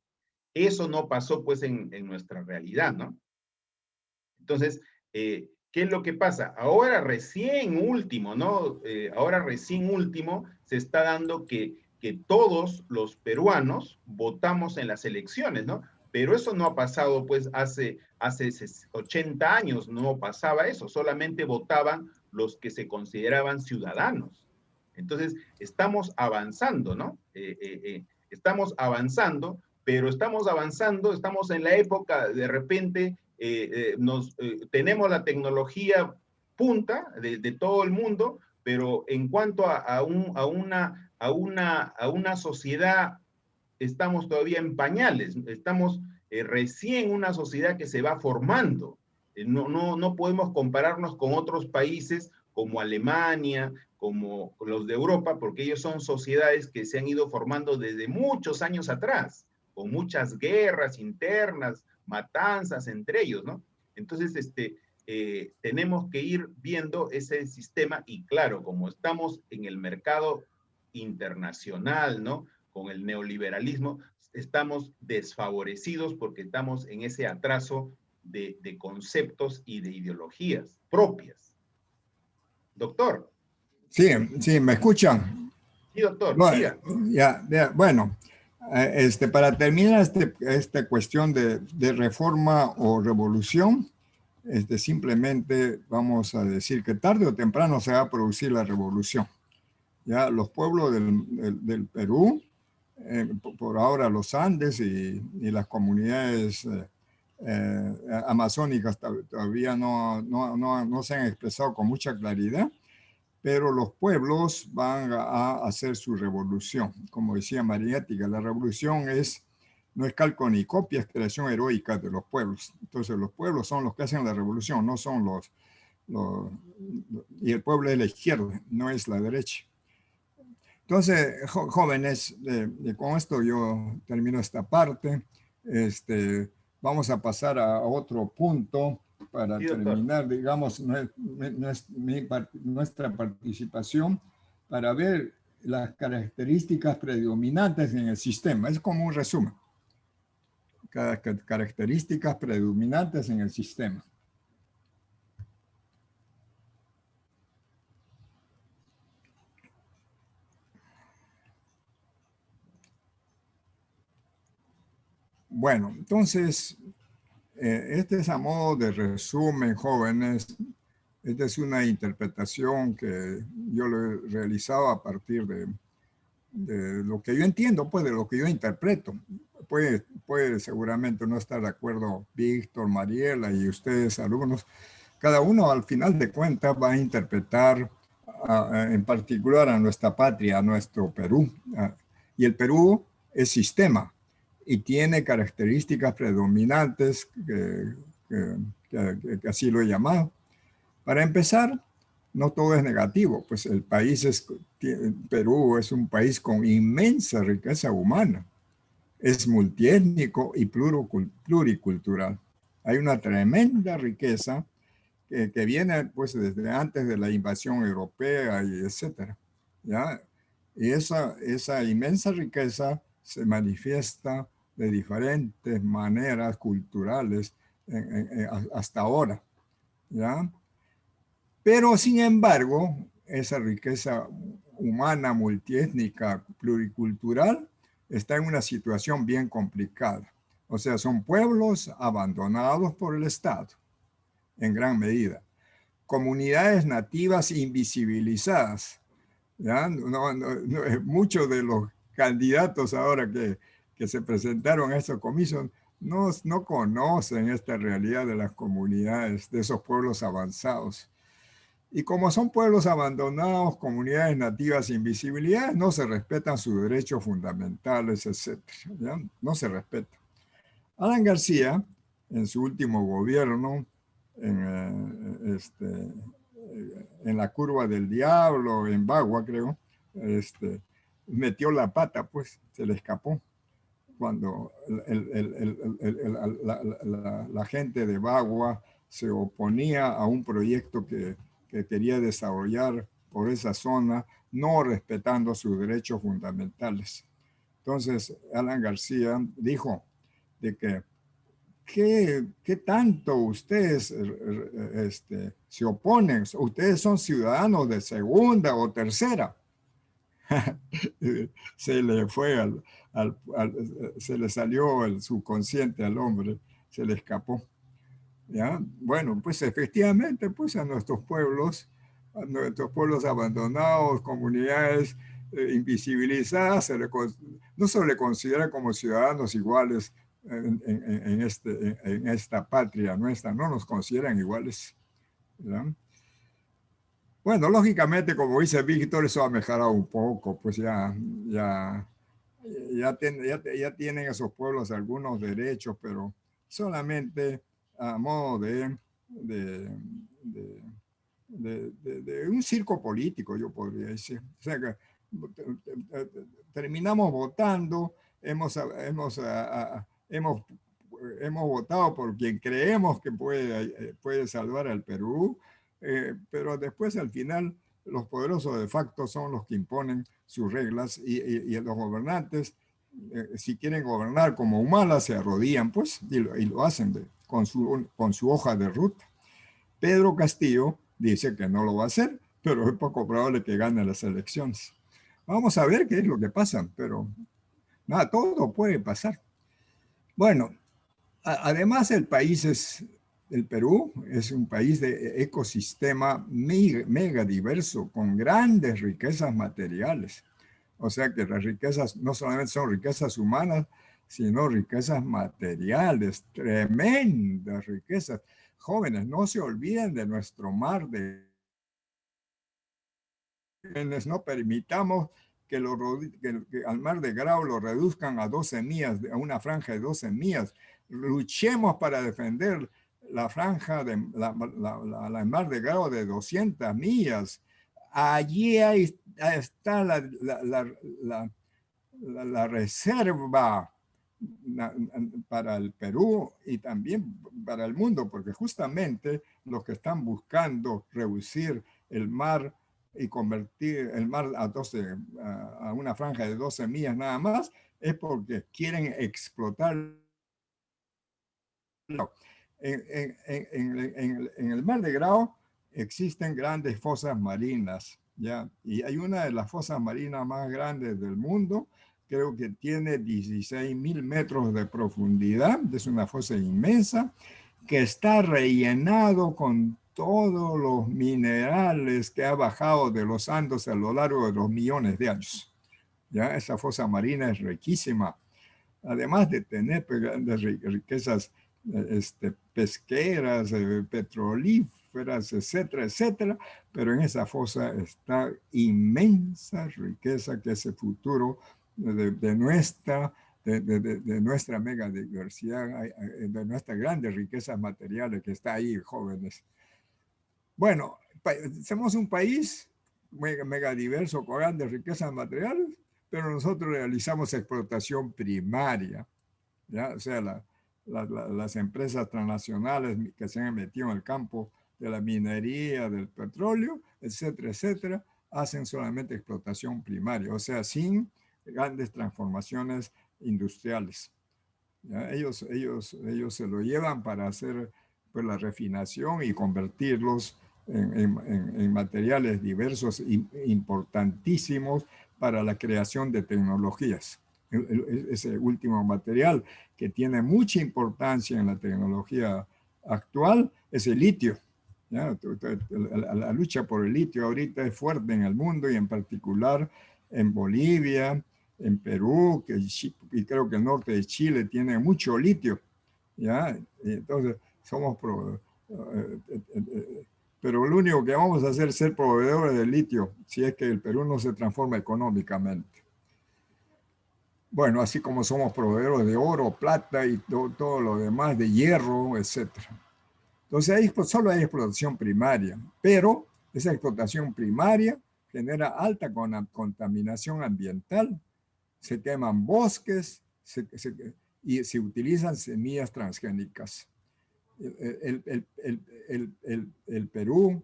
Eso no pasó, pues, en nuestra realidad, ¿no? Entonces, ¿qué es lo que pasa? Ahora recién último, ¿no? Ahora recién último se está dando que todos los peruanos votamos en las elecciones, ¿no? Pero eso no ha pasado, pues, hace 80 años no pasaba eso, solamente votaban los que se consideraban ciudadanos. Entonces, estamos avanzando, ¿no? Estamos avanzando, pero estamos en la época, de repente, tenemos la tecnología punta de todo el mundo, pero en cuanto a una sociedad, estamos todavía en pañales, estamos recién una sociedad que se va formando. No podemos compararnos con otros países como Alemania, como los de Europa, porque ellos son sociedades que se han ido formando desde muchos años atrás, con muchas guerras internas, matanzas entre ellos, ¿no? Entonces, tenemos que ir viendo ese sistema y claro, como estamos en el mercado internacional, ¿no? Con el neoliberalismo, estamos desfavorecidos porque estamos en ese atraso de conceptos y de ideologías propias. Doctor. Sí, sí, ¿me escuchan? Sí, doctor. Bueno, bueno, para terminar esta cuestión de reforma o revolución, simplemente vamos a decir que tarde o temprano se va a producir la revolución. Ya los pueblos del Perú, por ahora los Andes y las comunidades amazónicas todavía no se han expresado con mucha claridad, pero los pueblos van a hacer su revolución. Como decía Marinetti, la revolución no es calco ni copia, es creación heroica de los pueblos. Entonces los pueblos son los que hacen la revolución, no son y el pueblo es la izquierda, no es la derecha. Entonces, jóvenes, con esto yo termino esta parte. Vamos a pasar a otro punto para Sí, doctor. terminar, digamos, nuestra participación para ver las características predominantes en el sistema. Es como un resumen. Características predominantes en el sistema. Bueno, entonces, este es a modo de resumen, jóvenes. Esta es una interpretación que yo lo he realizado a partir de lo que yo entiendo, pues de lo que yo interpreto. Puede seguramente no estar de acuerdo Víctor, Mariela y ustedes, alumnos. Cada uno al final de cuentas va a interpretar en particular a nuestra patria, a nuestro Perú. Y el Perú es sistema y tiene características predominantes que así lo he llamado. Para empezar, no todo es negativo, pues Perú es un país con inmensa riqueza humana, es multiétnico y pluricultural. Hay una tremenda riqueza que viene pues desde antes de la invasión europea y etcétera, ¿ya? Y esa inmensa riqueza se manifiesta de diferentes maneras culturales hasta ahora, ¿ya? Pero, sin embargo, esa riqueza humana, multiétnica, pluricultural, está en una situación bien complicada. O sea, son pueblos abandonados por el Estado, en gran medida. Comunidades nativas invisibilizadas. ¿Ya? Muchos de los candidatos ahora que se presentaron a estos comicios no conocen esta realidad de las comunidades, de esos pueblos avanzados. Y como son pueblos abandonados, comunidades nativas sin visibilidad, no se respetan sus derechos fundamentales, etc. ¿Ya? No se respeta. Alan García, en su último gobierno, en la curva del diablo, en Bagua, creo, metió la pata, pues, se le escapó. Cuando la gente de Bagua se oponía a un proyecto que quería desarrollar por esa zona, no respetando sus derechos fundamentales. Entonces, Alan García dijo de que ¿qué tanto ustedes se oponen? Ustedes son ciudadanos de segunda o tercera. Se le fue se le salió el subconsciente al hombre, se le escapó. ¿Ya? Bueno, pues efectivamente, pues a nuestros pueblos abandonados, comunidades invisibilizadas, no se le considera como ciudadanos iguales en esta patria nuestra, no nos consideran iguales. ¿Ya? Bueno, lógicamente, como dice Víctor, eso ha mejorado un poco, pues ya tienen esos pueblos algunos derechos, pero solamente a modo de un circo político, yo podría decir. O sea que terminamos votando, hemos votado por quien creemos que puede salvar al Perú, pero después al final los poderosos de facto son los que imponen sus reglas y los gobernantes, si quieren gobernar como Humala, se arrodillan pues y lo hacen con su hoja de ruta. Pedro Castillo dice que no lo va a hacer, pero es poco probable que gane las elecciones. Vamos a ver qué es lo que pasa, pero nada, todo puede pasar. Bueno, además el Perú es un país de ecosistema mega diverso, con grandes riquezas materiales. O sea que las riquezas no solamente son riquezas humanas, sino riquezas materiales, tremendas riquezas. Jóvenes, no se olviden de nuestro mar de no permitamos que al mar de Grau lo reduzcan a 12 millas, a una franja de 12 millas. Luchemos para defender la franja de la mar de Grau de 200 millas. Allí está la reserva para el Perú y también para el mundo, porque justamente los que están buscando reducir el mar y convertir el mar a una franja de 12 millas nada más, es porque quieren explotar. En el mar de Grau existen grandes fosas marinas, ¿ya? Y hay una de las fosas marinas más grandes del mundo, creo que tiene 16.000 metros de profundidad, es una fosa inmensa, que está rellenado con todos los minerales que ha bajado de los Andes a lo largo de los millones de años. ¿Ya? Esa fosa marina es riquísima, además de tener grandes riquezas pesqueras, petrolíferas, etcétera, etcétera, pero en esa fosa está inmensa riqueza que es el futuro de nuestra megadiversidad, de nuestras grandes riquezas materiales que está ahí, jóvenes. Bueno, somos un país megadiverso con grandes riquezas materiales, pero nosotros realizamos explotación primaria, ¿ya? O sea, las empresas transnacionales que se han metido en el campo de la minería, del petróleo, etcétera, etcétera, hacen solamente explotación primaria, o sea, sin grandes transformaciones industriales. ¿Ya? Ellos se lo llevan para hacer pues, la refinación y convertirlos en materiales diversos importantísimos para la creación de tecnologías. Ese último material que tiene mucha importancia en la tecnología actual es el litio. ¿Ya? La lucha por el litio ahorita es fuerte en el mundo y en particular en Bolivia, en Perú, y creo que el norte de Chile tiene mucho litio. ¿Ya? Entonces, pero lo único que vamos a hacer es ser proveedores de litio si es que el Perú no se transforma económicamente. Bueno, así como somos proveedores de oro, plata y todo lo demás, de hierro, etc. Entonces, ahí solo hay explotación primaria, pero esa explotación primaria genera alta contaminación ambiental, se queman bosques y se utilizan semillas transgénicas. El Perú,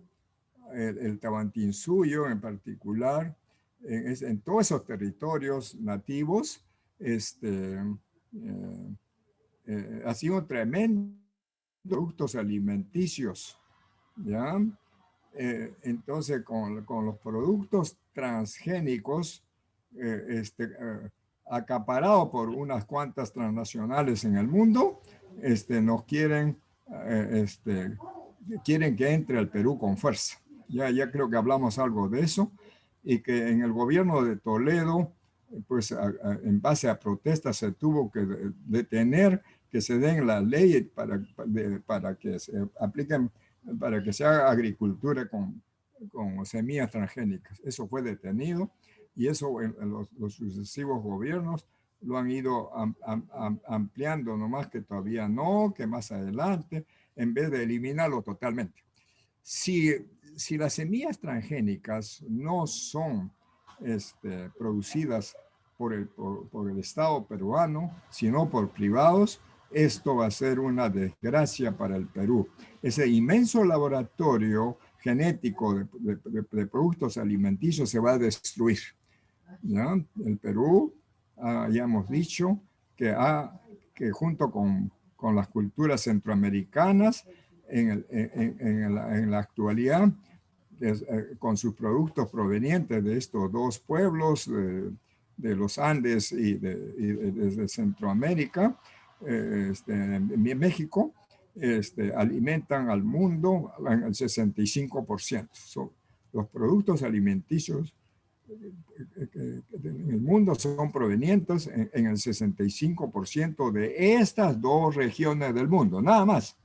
el Tahuantinsuyo en particular, en todos esos territorios nativos, ha sido tremendo productos alimenticios, ¿ya? Entonces, con los productos transgénicos acaparados por unas cuantas transnacionales en el mundo, nos quieren que entre al Perú con fuerza. Ya creo que hablamos algo de eso, y que en el gobierno de Toledo, pues en base a protestas se tuvo que detener que se den las leyes para que se apliquen, para que se haga agricultura con semillas transgénicas. Eso fue detenido y eso en los sucesivos gobiernos lo han ido ampliando, nomás que todavía no, que más adelante, en vez de eliminarlo totalmente. Si las semillas transgénicas no son producidas por el Estado peruano, sino por privados, esto va a ser una desgracia para el Perú. Ese inmenso laboratorio genético de productos alimenticios se va a destruir. ¿Ya? El Perú, ya hemos dicho, que junto con las culturas centroamericanas, en la actualidad, con sus productos provenientes de estos dos pueblos, de los Andes y desde Centroamérica, en México, alimentan al mundo en el 65%. Los productos alimenticios en el mundo son provenientes en el 65% de estas dos regiones del mundo, nada más.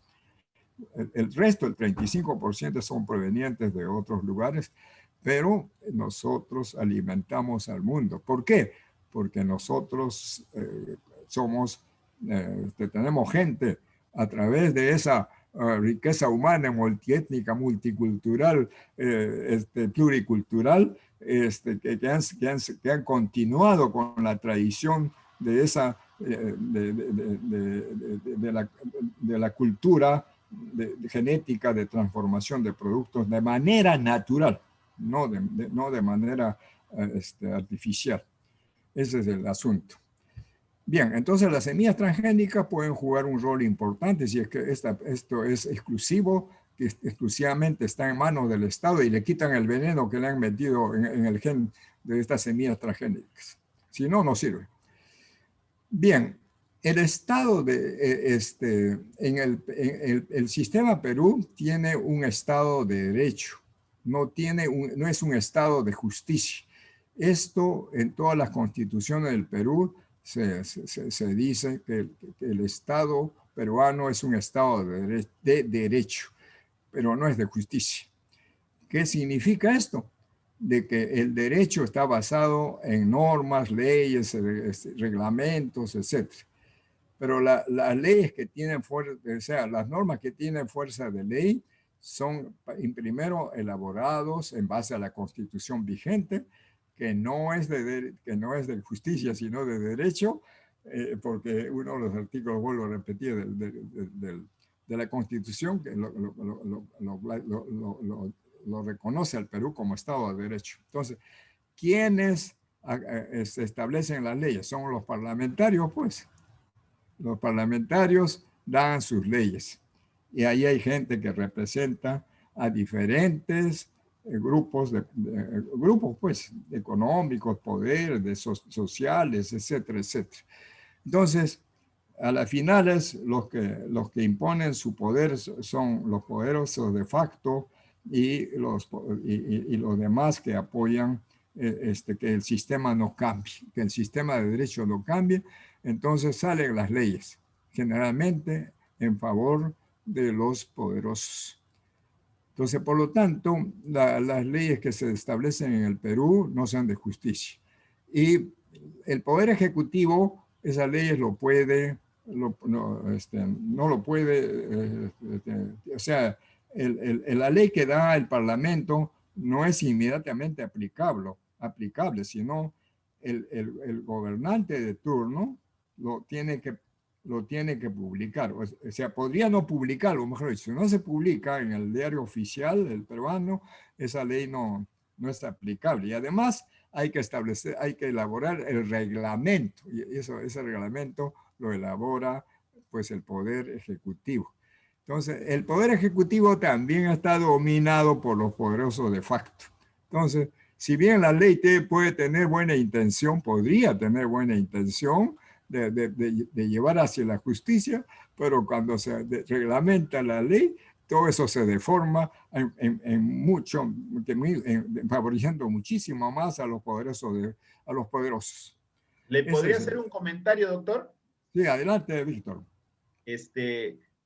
El resto, el 35%, son provenientes de otros lugares, pero nosotros alimentamos al mundo. ¿Por qué? Porque nosotros tenemos gente a través de esa riqueza humana, multiétnica, multicultural, pluricultural, que han continuado con la tradición de esa de la cultura genética de transformación de productos de manera natural, no de manera artificial. Ese es el asunto. Bien, entonces las semillas transgénicas pueden jugar un rol importante si es que esto es exclusivo, que exclusivamente está en manos del Estado y le quitan el veneno que le han metido en el gen de estas semillas transgénicas. Si no, no sirve. Bien, el Estado el sistema Perú tiene un Estado de derecho, no es un Estado de justicia. Esto en todas las constituciones del Perú se dice que el Estado peruano es un Estado de derecho, pero no es de justicia. ¿Qué significa esto? De que el derecho está basado en normas, leyes, reglamentos, etc. Pero las leyes que tienen fuerza, o sea, las normas que tienen fuerza de ley son primero elaborados en base a la Constitución vigente, que no es de justicia, sino de derecho, porque uno de los artículos, vuelvo a repetir, de la Constitución, que lo reconoce al Perú como Estado de Derecho. Entonces, ¿quiénes se establecen las leyes? Son los parlamentarios, pues. Los parlamentarios dan sus leyes. Y ahí hay gente que representa a diferentes grupos, pues, económicos, poderes, sociales, etcétera, etcétera. Entonces, a las finales, los que imponen su poder son los poderosos de facto y los demás que apoyan que el sistema no cambie, que el sistema de derecho no cambie. Entonces salen las leyes, generalmente en favor de los poderosos. Entonces, por lo tanto, las leyes que se establecen en el Perú no son de justicia. Y el Poder Ejecutivo, esas leyes no lo puede, o sea, la ley que da el Parlamento no es inmediatamente aplicable, sino el gobernante de turno lo tiene que publicar. O sea, podría no publicarlo, mejor dicho, si no se publica en el diario oficial del peruano, esa ley no es aplicable. Y además hay que elaborar el reglamento, y ese reglamento lo elabora pues el Poder Ejecutivo. Entonces, el Poder Ejecutivo también está dominado por los poderosos de facto. Entonces, si bien la ley puede tener buena intención, podría tener buena intención de llevar hacia la justicia, pero cuando se reglamenta la ley, todo eso se deforma favoreciendo muchísimo más a los poderosos. ¿Le podría hacer un comentario, doctor? Sí, adelante, Víctor.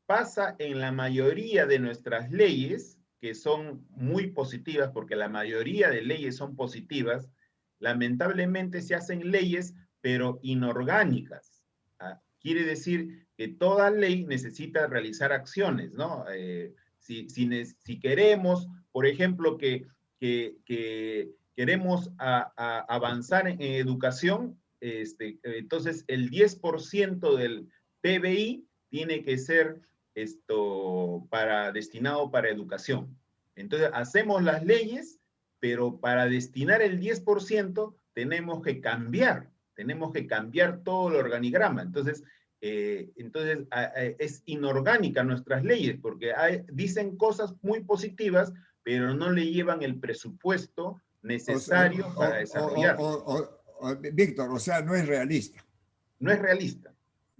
Pasa en la mayoría de nuestras leyes, que son muy positivas, porque la mayoría de leyes son positivas, lamentablemente se hacen leyes, pero inorgánicas. Quiere decir que toda ley necesita realizar acciones, ¿no? Si queremos, por ejemplo, que queremos avanzar en educación, entonces el 10% del PBI tiene que ser destinado para educación. Entonces, hacemos las leyes, pero para destinar el 10% tenemos que cambiar todo el organigrama. Entonces, es inorgánica nuestras leyes, porque dicen cosas muy positivas, pero no le llevan el presupuesto necesario para desarrollar. Víctor, o sea, no es realista. No es realista.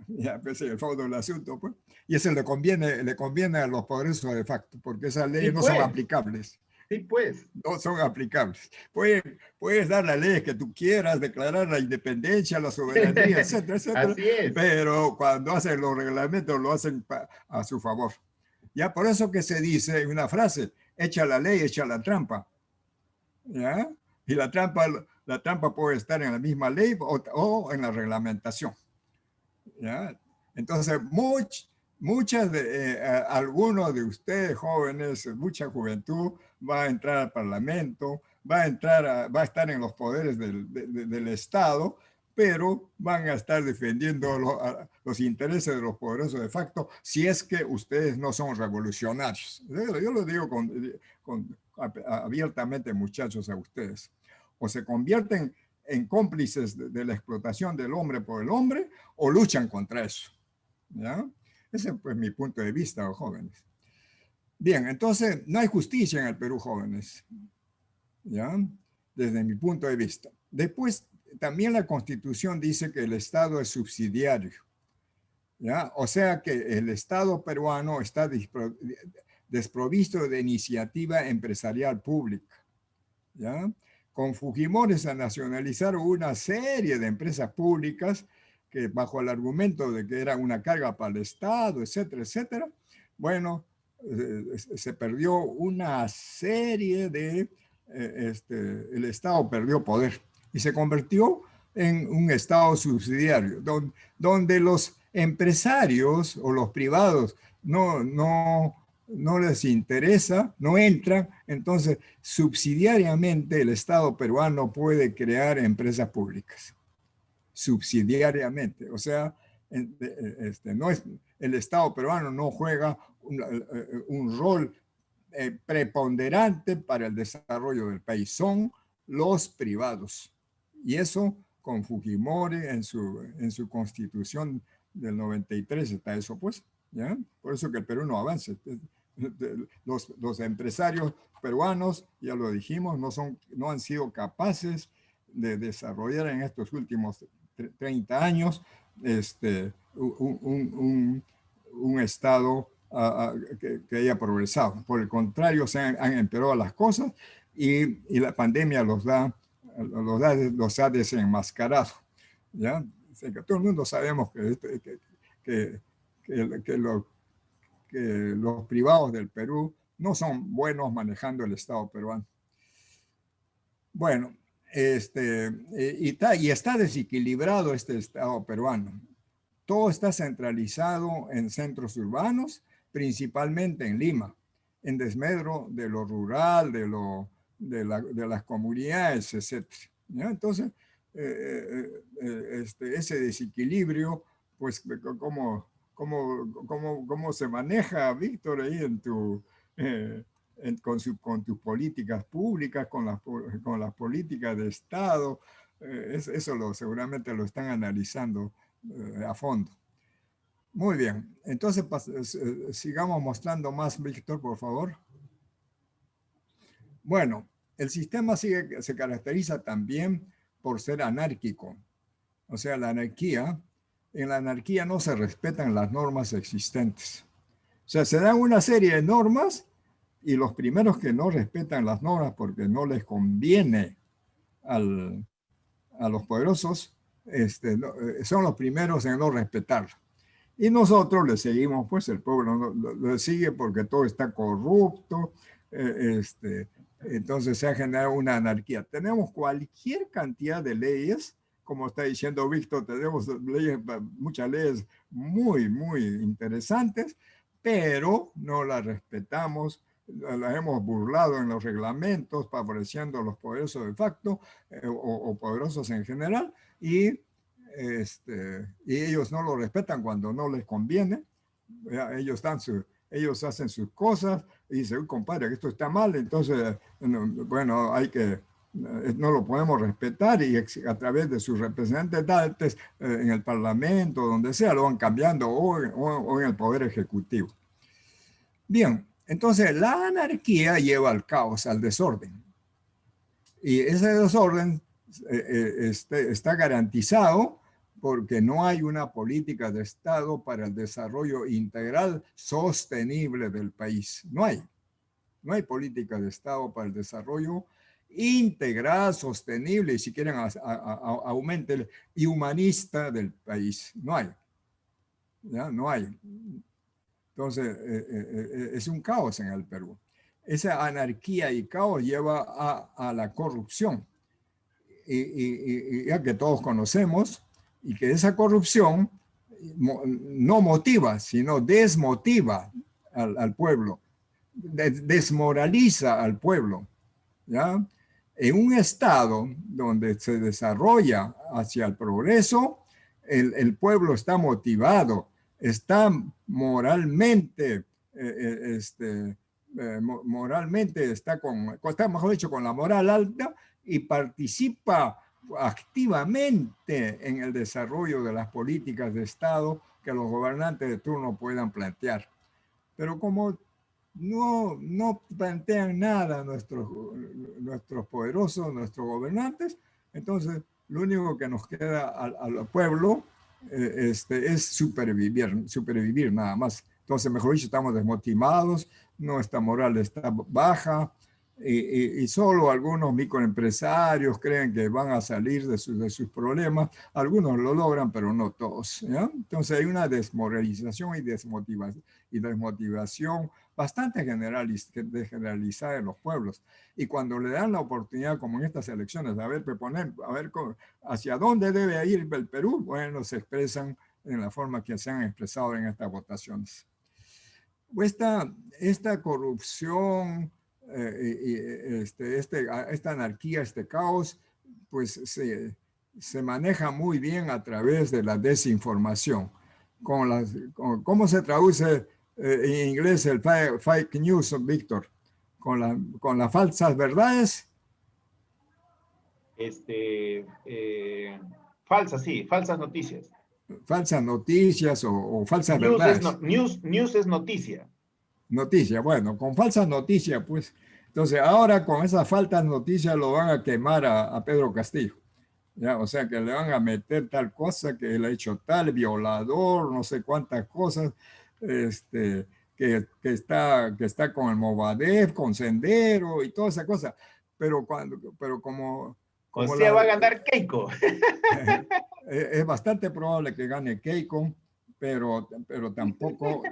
Ya, pues el fondo del asunto, pues. Y eso le conviene a los poderosos de facto, porque esas leyes no son aplicables. Sí, pues. No son aplicables. Puedes dar las leyes que tú quieras, declarar la independencia, la soberanía, etcétera, etcétera. Así es. Pero cuando hacen los reglamentos, lo hacen a su favor. Ya por eso que se dice en una frase, echa la ley, echa la trampa. ¿ya? Y la trampa puede estar en la misma ley o en la reglamentación, ¿ya? Entonces, algunos de ustedes jóvenes, mucha juventud va a entrar al Parlamento, va a estar en los poderes del Estado, pero van a estar defendiendo los intereses de los poderosos de facto si es que ustedes no son revolucionarios. Yo lo digo abiertamente, muchachos, a ustedes. O se convierten en cómplices de la explotación del hombre por el hombre o luchan contra eso, ¿ya? Ese es pues mi punto de vista, jóvenes. Bien, entonces no hay justicia en el Perú, jóvenes, ¿ya? Desde mi punto de vista. Después, también la Constitución dice que el Estado es subsidiario, ¿ya? O sea que el Estado peruano está desprovisto de iniciativa empresarial pública, ¿ya? Con Fujimori se nacionalizaron una serie de empresas públicas que bajo el argumento de que era una carga para el Estado, etcétera, etcétera, bueno, se perdió una serie de, el Estado perdió poder y se convirtió en un Estado subsidiario, donde los empresarios o los privados no les interesa, no entran, entonces subsidiariamente el Estado peruano puede crear empresas públicas. Subsidiariamente, o sea, no es, el Estado peruano no juega un rol preponderante para el desarrollo del país, son los privados. Y eso con Fujimori en su constitución del 93 está eso, pues, ¿ya? Por eso que el Perú no avanza. Los empresarios peruanos, ya lo dijimos, no han sido capaces de desarrollar en estos últimos 30 años un Estado que haya progresado. Por el contrario, se han empeorado las cosas y la pandemia los ha desenmascarado, ¿ya? O sea, que todo el mundo sabemos que los privados del Perú no son buenos manejando el Estado peruano. Bueno, y está desequilibrado este Estado peruano. Todo está centralizado en centros urbanos, principalmente en Lima, en desmedro de lo rural, de las comunidades, etc. ¿Ya? Entonces, ese desequilibrio, pues, ¿cómo se maneja, Víctor, ahí con tus políticas públicas, con las políticas de Estado? Eso seguramente lo están analizando a fondo. Muy bien, entonces sigamos mostrando más, Víctor, por favor. Bueno, el sistema se caracteriza también por ser anárquico. O sea, en la anarquía no se respetan las normas existentes. O sea, se dan una serie de normas y los primeros que no respetan las normas porque no les conviene a los poderosos, son los primeros en no respetarlo. Y nosotros le seguimos, pues el pueblo lo sigue porque todo está corrupto, entonces se ha generado una anarquía. Tenemos cualquier cantidad de leyes, como está diciendo Víctor, tenemos muchas leyes muy, muy interesantes, pero no las respetamos, las hemos burlado en los reglamentos, favoreciendo a los poderosos de facto o poderosos en general, y ellos no lo respetan cuando no les conviene. Ellos hacen sus cosas y dicen, compadre, que esto está mal, entonces, bueno, no lo podemos respetar y a través de sus representantes en el Parlamento, donde sea, lo van cambiando o en el Poder Ejecutivo. Bien, entonces la anarquía lleva al caos, al desorden. Y ese desorden está garantizado porque no hay una política de Estado para el desarrollo integral sostenible del país. No hay política de Estado para el desarrollo integral, sostenible, y si quieren aumente y humanista del país. No hay. ¿Ya? No hay. Entonces, es un caos en el Perú. esa anarquía y caos lleva a la corrupción. Y ya que todos conocemos, y que esa corrupción no motiva, sino desmotiva al pueblo, desmoraliza al pueblo, ¿ya? En un estado donde se desarrolla hacia el progreso, el pueblo está motivado, está moralmente, moralmente está mejor dicho, con la moral alta y participa activamente en el desarrollo de las políticas de Estado que los gobernantes de turno puedan plantear. Pero como no plantean nada nuestros poderosos, nuestros gobernantes, entonces lo único que nos queda al pueblo es supervivir nada más. Entonces, mejor dicho, estamos desmotivados, nuestra moral está baja, y solo algunos microempresarios creen que van a salir de sus problemas. Algunos lo logran, pero no todos, ¿ya? Entonces hay una desmoralización y desmotivación bastante generalizada en los pueblos. Y cuando le dan la oportunidad, como en estas elecciones, a ver hacia dónde debe ir el Perú, bueno, se expresan en la forma que se han expresado en estas votaciones. Esta corrupción, esta anarquía, este caos, pues se maneja muy bien a través de la desinformación. ¿Cómo se traduce en inglés el fake news, Víctor? ¿Con las falsas verdades? Falsas noticias. Falsas noticias o falsas News verdades. News es noticia. Noticia, bueno, con falsas noticias, pues. Entonces, ahora con esas falsas noticias lo van a quemar a Pedro Castillo. ¿Ya? O sea, que le van a meter tal cosa, que él ha hecho tal, violador, no sé cuántas cosas, que está con el Movadef, con Sendero y toda esa cosa. Pero como O sea, va a ganar Keiko. es bastante probable que gane Keiko, pero tampoco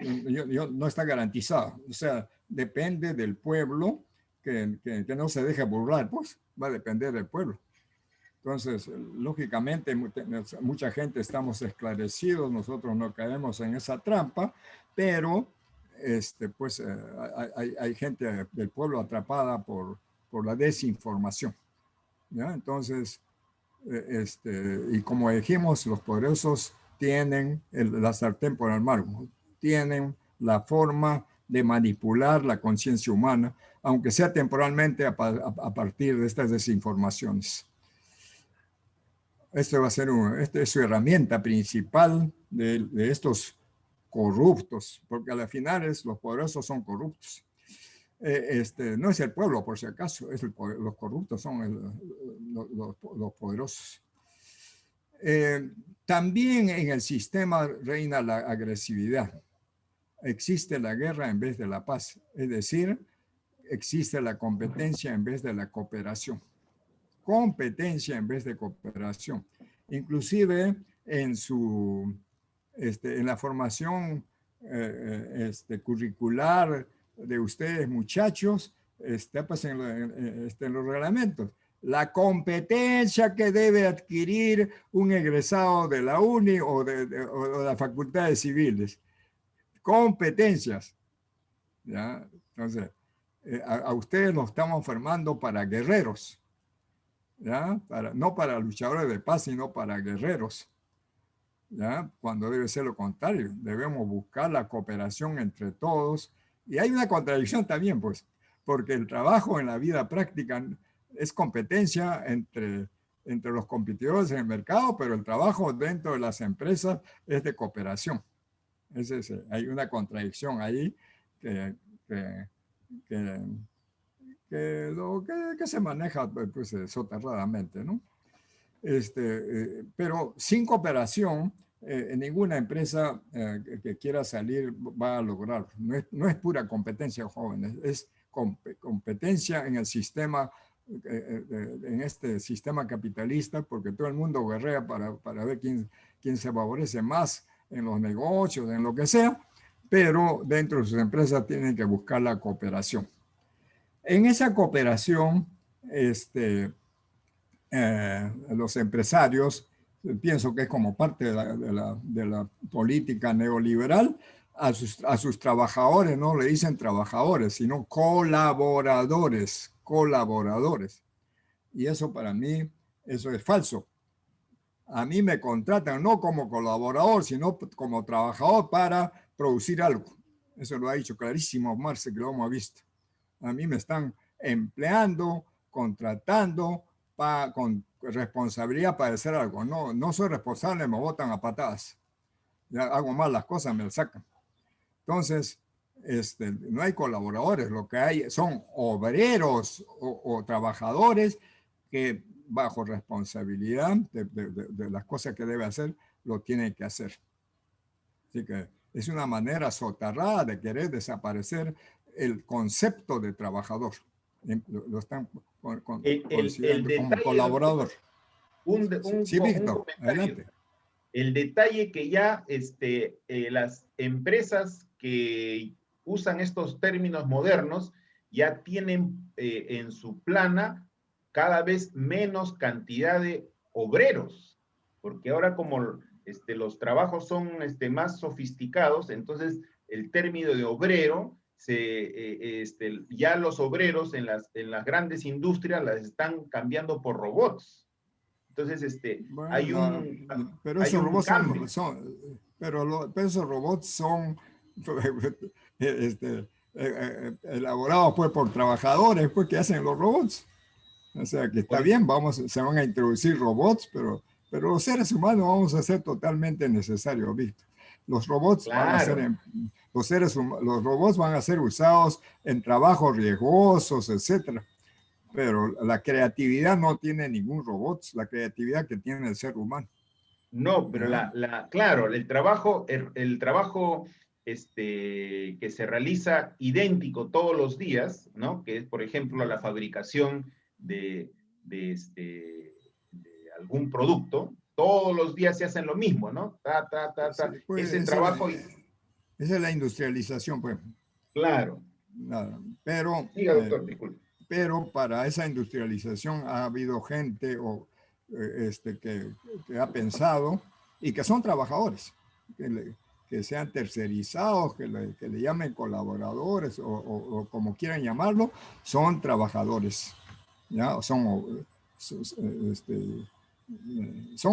no está garantizado. O sea, depende del pueblo que no se deje burlar, pues va a depender del pueblo. Entonces, lógicamente, mucha gente estamos esclarecidos, nosotros no caemos en esa trampa, pero pues hay gente del pueblo atrapada por la desinformación, ¿ya? Entonces, y como dijimos, los poderosos tienen la sartén por el mango, tienen la forma de manipular la conciencia humana, aunque sea temporalmente a partir de estas desinformaciones. Esta es su herramienta principal de estos corruptos, porque a la final los poderosos son corruptos. No es el pueblo, por si acaso, los corruptos son los poderosos. También en el sistema reina la agresividad. Existe la guerra en vez de la paz, es decir, existe la competencia en vez de la cooperación. Competencia en vez de cooperación. Inclusive en la formación curricular de ustedes, muchachos, pues en los reglamentos. La competencia que debe adquirir un egresado de la UNI o de las facultades civiles. Competencias. ¿Ya? Entonces, a ustedes los estamos formando para guerreros. ¿Ya? No para luchadores de paz, sino para guerreros. ¿Ya? Cuando debe ser lo contrario. Debemos buscar la cooperación entre todos. Y hay una contradicción también, pues, porque el trabajo en la vida práctica es competencia entre los competidores en el mercado, pero el trabajo dentro de las empresas es de cooperación. Hay una contradicción ahí que se maneja pues, soterradamente, ¿no? Pero sin cooperación, ninguna empresa que quiera salir va a lograrlo. No es pura competencia, jóvenes, es competencia en el sistema, en este sistema capitalista, porque todo el mundo guerrea para ver quién se favorece más en los negocios, en lo que sea, pero dentro de sus empresas tienen que buscar la cooperación. En esa cooperación, los empresarios, pienso que es como parte de la política neoliberal, a sus trabajadores no le dicen trabajadores, sino colaboradores, colaboradores. Y eso para mí, eso es falso. A mí me contratan no como colaborador, sino como trabajador para producir algo. Eso lo ha dicho clarísimo Marx, que lo hemos visto. A mí me están empleando, contratando con responsabilidad para hacer algo. No, no soy responsable, me botan a patadas. Ya hago mal las cosas, me las sacan. Entonces, no hay colaboradores, lo que hay son obreros o trabajadores que bajo responsabilidad de las cosas que debe hacer, lo tienen que hacer. Así que es una manera soterrada de querer desaparecer el concepto de trabajador. Lo están considerando el como detalle, colaborador. doctor, Sí, un Víctor, comentario. adelante. El detalle que ya las empresas que usan estos términos modernos ya tienen en su plana cada vez menos cantidad de obreros, porque ahora como los trabajos son más sofisticados, entonces el término de obrero, ya los obreros en las grandes industrias las están cambiando por robots. Entonces, hay Bueno, pero hay esos un robots cambio. pero esos robots son elaborados pues por trabajadores pues que hacen los robots. O sea que está bien, se van a introducir robots, pero los seres humanos vamos a ser totalmente necesarios, Víctor. Los robots van a ser, Claro. los robots van a ser usados en trabajos riesgosos, etcétera. Pero la creatividad no tiene ningún robot, la creatividad que tiene el ser humano. No, pero ¿Ya? claro, el trabajo que se realiza idéntico todos los días, ¿no? Que es, por ejemplo, la fabricación de algún producto, todos los días se hacen lo mismo, ¿no? Sí, pues Ese trabajo, esa es la industrialización, pues. claro. Nada. Pero, Diga, doctor, disculpe. pero para esa industrialización ha habido gente que ha pensado y que son trabajadores, que sean tercerizados, que le llamen colaboradores o como quieran llamarlo, son trabajadores, ¿ya? Son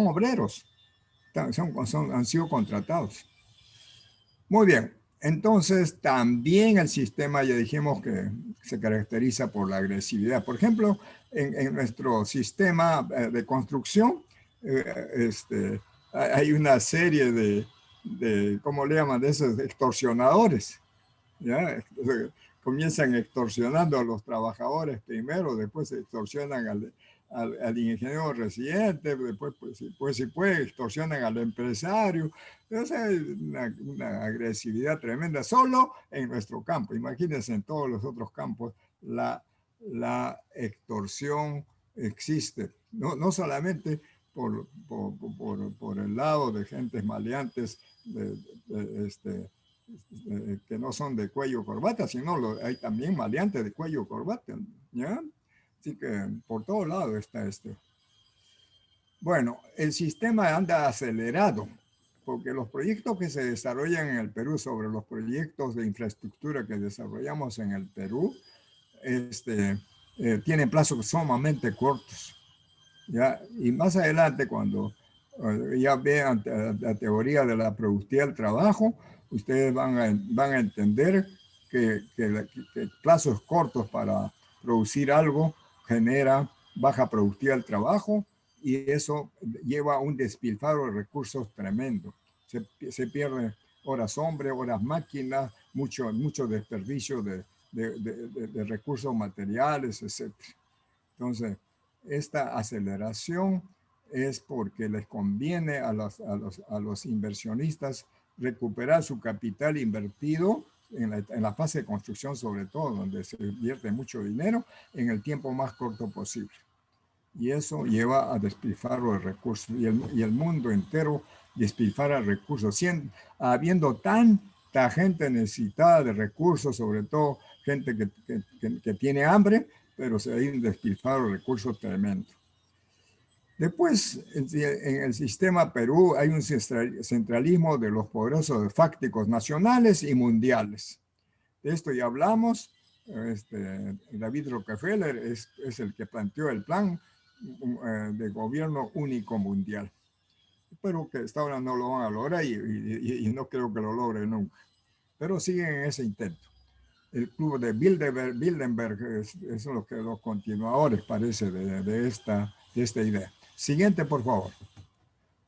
obreros, han sido contratados. Muy bien. Entonces, también el sistema, ya dijimos que se caracteriza por la agresividad. Por ejemplo, en nuestro sistema de construcción, hay una serie ¿cómo le llaman? De esos extorsionadores. ¿Ya? Comienzan extorsionando a los trabajadores primero, después extorsionan al ingeniero residente, después, pues, si puede, extorsionan al empresario. Entonces, es una agresividad tremenda, solo en nuestro campo. Imagínense en todos los otros campos, la extorsión existe, no solamente por el lado de gentes maleantes, que no son de cuello corbata, sino hay también maleantes de cuello corbata, ¿ya? Así que por todos lados está esto. Bueno, el sistema anda acelerado, porque los proyectos que se desarrollan en el Perú sobre los proyectos de infraestructura que desarrollamos en el Perú, tienen plazos sumamente cortos, ¿ya? Y más adelante, cuando ya vean la teoría de la productividad del trabajo, ustedes van a entender que plazos cortos para producir algo genera baja productividad del trabajo y eso lleva a un despilfarro de recursos tremendo. Se pierden horas hombre, horas máquina, mucho desperdicio de recursos materiales, etc. Entonces, esta aceleración es porque les conviene a los inversionistas recuperar su capital invertido en la fase de construcción, sobre todo, donde se invierte mucho dinero, en el tiempo más corto posible. Y eso lleva a despilfarro de recursos. Y el mundo entero despilfarra recursos, habiendo cuánta gente necesitada de recursos, sobre todo gente que tiene hambre, pero se hay un despilfarro de recursos tremendo. Después, en el sistema Perú hay un centralismo de los poderosos fácticos nacionales y mundiales. De esto ya hablamos. David Rockefeller es el que planteó el plan de gobierno único mundial. Pero que hasta ahora no lo van a lograr y no creo que lo logren nunca. Pero siguen en ese intento. El club de Bilderberg son los continuadores, parece, de esta idea. Siguiente, por favor.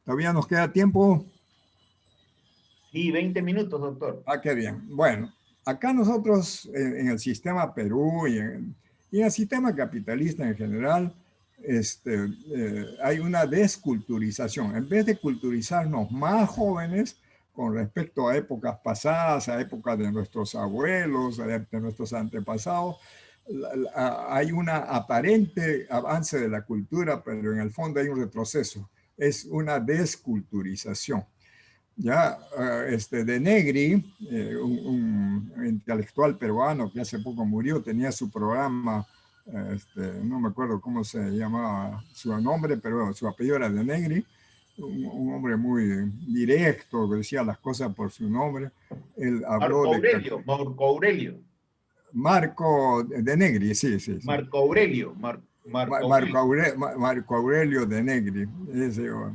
¿Todavía nos queda tiempo? Sí, 20 minutos, doctor. Ah, qué bien. Bueno, acá nosotros en el sistema Perú y en el sistema capitalista en general, hay una desculturización. En vez de culturizarnos más jóvenes con respecto a épocas pasadas, a épocas de nuestros abuelos, de nuestros antepasados, hay un aparente avance de la cultura, pero en el fondo hay un retroceso. Es una desculturización. Ya, de Negri, un intelectual peruano que hace poco murió, tenía su programa, no me acuerdo cómo se llamaba su nombre, pero su apellido era de Negri, un hombre muy directo, que decía las cosas por su nombre. Él habló Marco Aurelio. Marco de Negri, sí. Marco Aurelio. Marco Aurelio de Negri,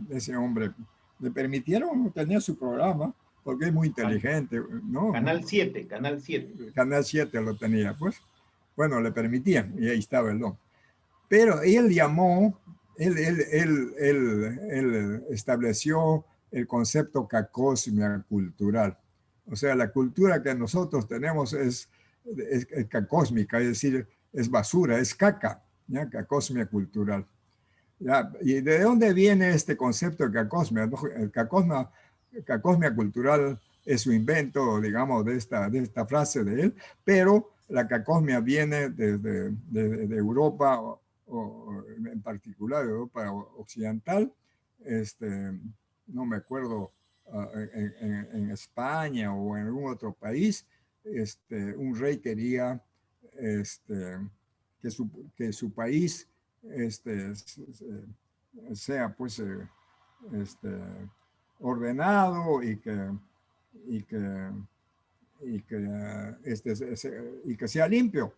ese hombre. Le permitieron, tenía su programa, porque es muy inteligente, ¿no? Canal 7. Canal 7 lo tenía, pues. Bueno, le permitían, y ahí estaba el don. Pero él estableció el concepto cacosmia cultural. O sea, la cultura que nosotros tenemos es cacósmica, es decir, es basura, es caca, ¿ya? Cacosmia cultural. ¿Ya? ¿Y de dónde viene este concepto de cacosmia? El cacosmia cultural es su invento, digamos, de esta frase de él, pero la cacosmia viene de Europa, o en particular de Europa occidental. No me acuerdo, en España o en algún otro país, un rey quería que su país sea pues ordenado y que sea limpio.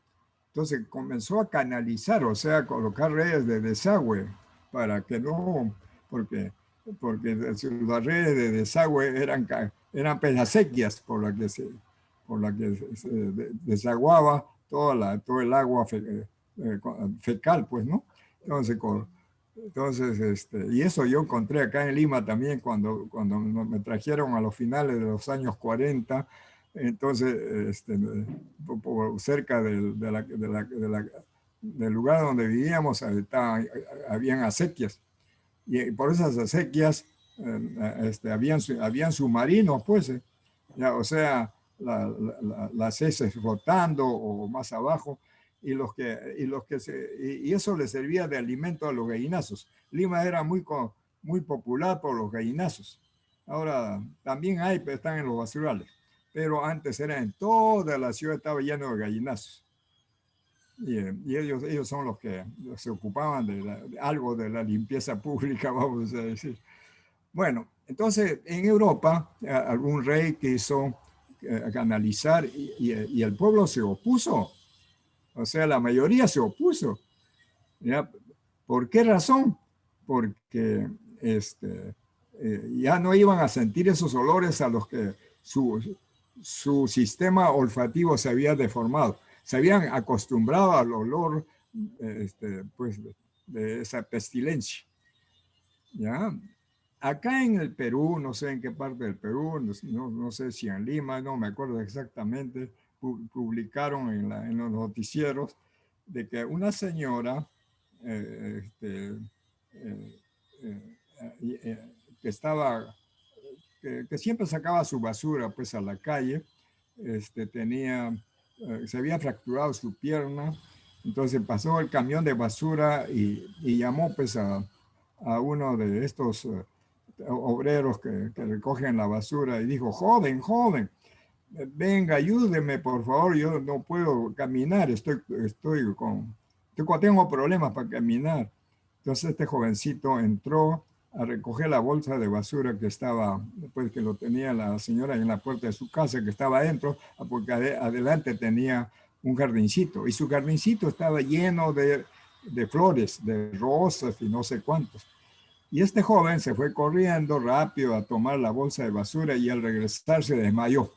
Entonces comenzó a canalizar, o sea, a colocar redes de desagüe para que no, porque las redes de desagüe eran acequias por la que se desaguaba todo el agua fecal, pues, ¿no? Entonces, y eso yo encontré acá en Lima también cuando me trajeron a los finales de los años 40, entonces, cerca del lugar donde vivíamos habían acequias, y por esas acequias habían submarinos, pues, ya, o sea, las heces flotando o más abajo, y eso le servía de alimento a los gallinazos. Lima era muy popular por los gallinazos. Ahora también hay, pero están en los basurales. Pero antes era en toda la ciudad, estaba lleno de gallinazos. Y ellos son los que se ocupaban de algo de la limpieza pública, vamos a decir. Bueno, entonces en Europa algún rey quiso canalizar y el pueblo se opuso. O sea, la mayoría se opuso. ¿Ya? ¿Por qué razón? Porque ya no iban a sentir esos olores a los que su sistema olfativo se había deformado. Se habían acostumbrado al olor pues, de esa pestilencia. ¿Ya? Acá en el Perú, no sé en qué parte del Perú, no sé si en Lima, no me acuerdo exactamente, publicaron en los noticieros de que una señora que siempre sacaba su basura pues a la calle, se había fracturado su pierna, entonces pasó el camión de basura y llamó pues a uno de estos obreros que recogen la basura y dijo: joven, venga, ayúdeme, por favor, yo no puedo caminar, tengo problemas para caminar. Entonces este jovencito entró a recoger la bolsa de basura que estaba, después que lo tenía la señora en la puerta de su casa, que estaba adentro, porque adelante tenía un jardincito, y su jardincito estaba lleno de flores, de rosas y no sé cuántos. Y este joven se fue corriendo rápido a tomar la bolsa de basura y al regresar se desmayó.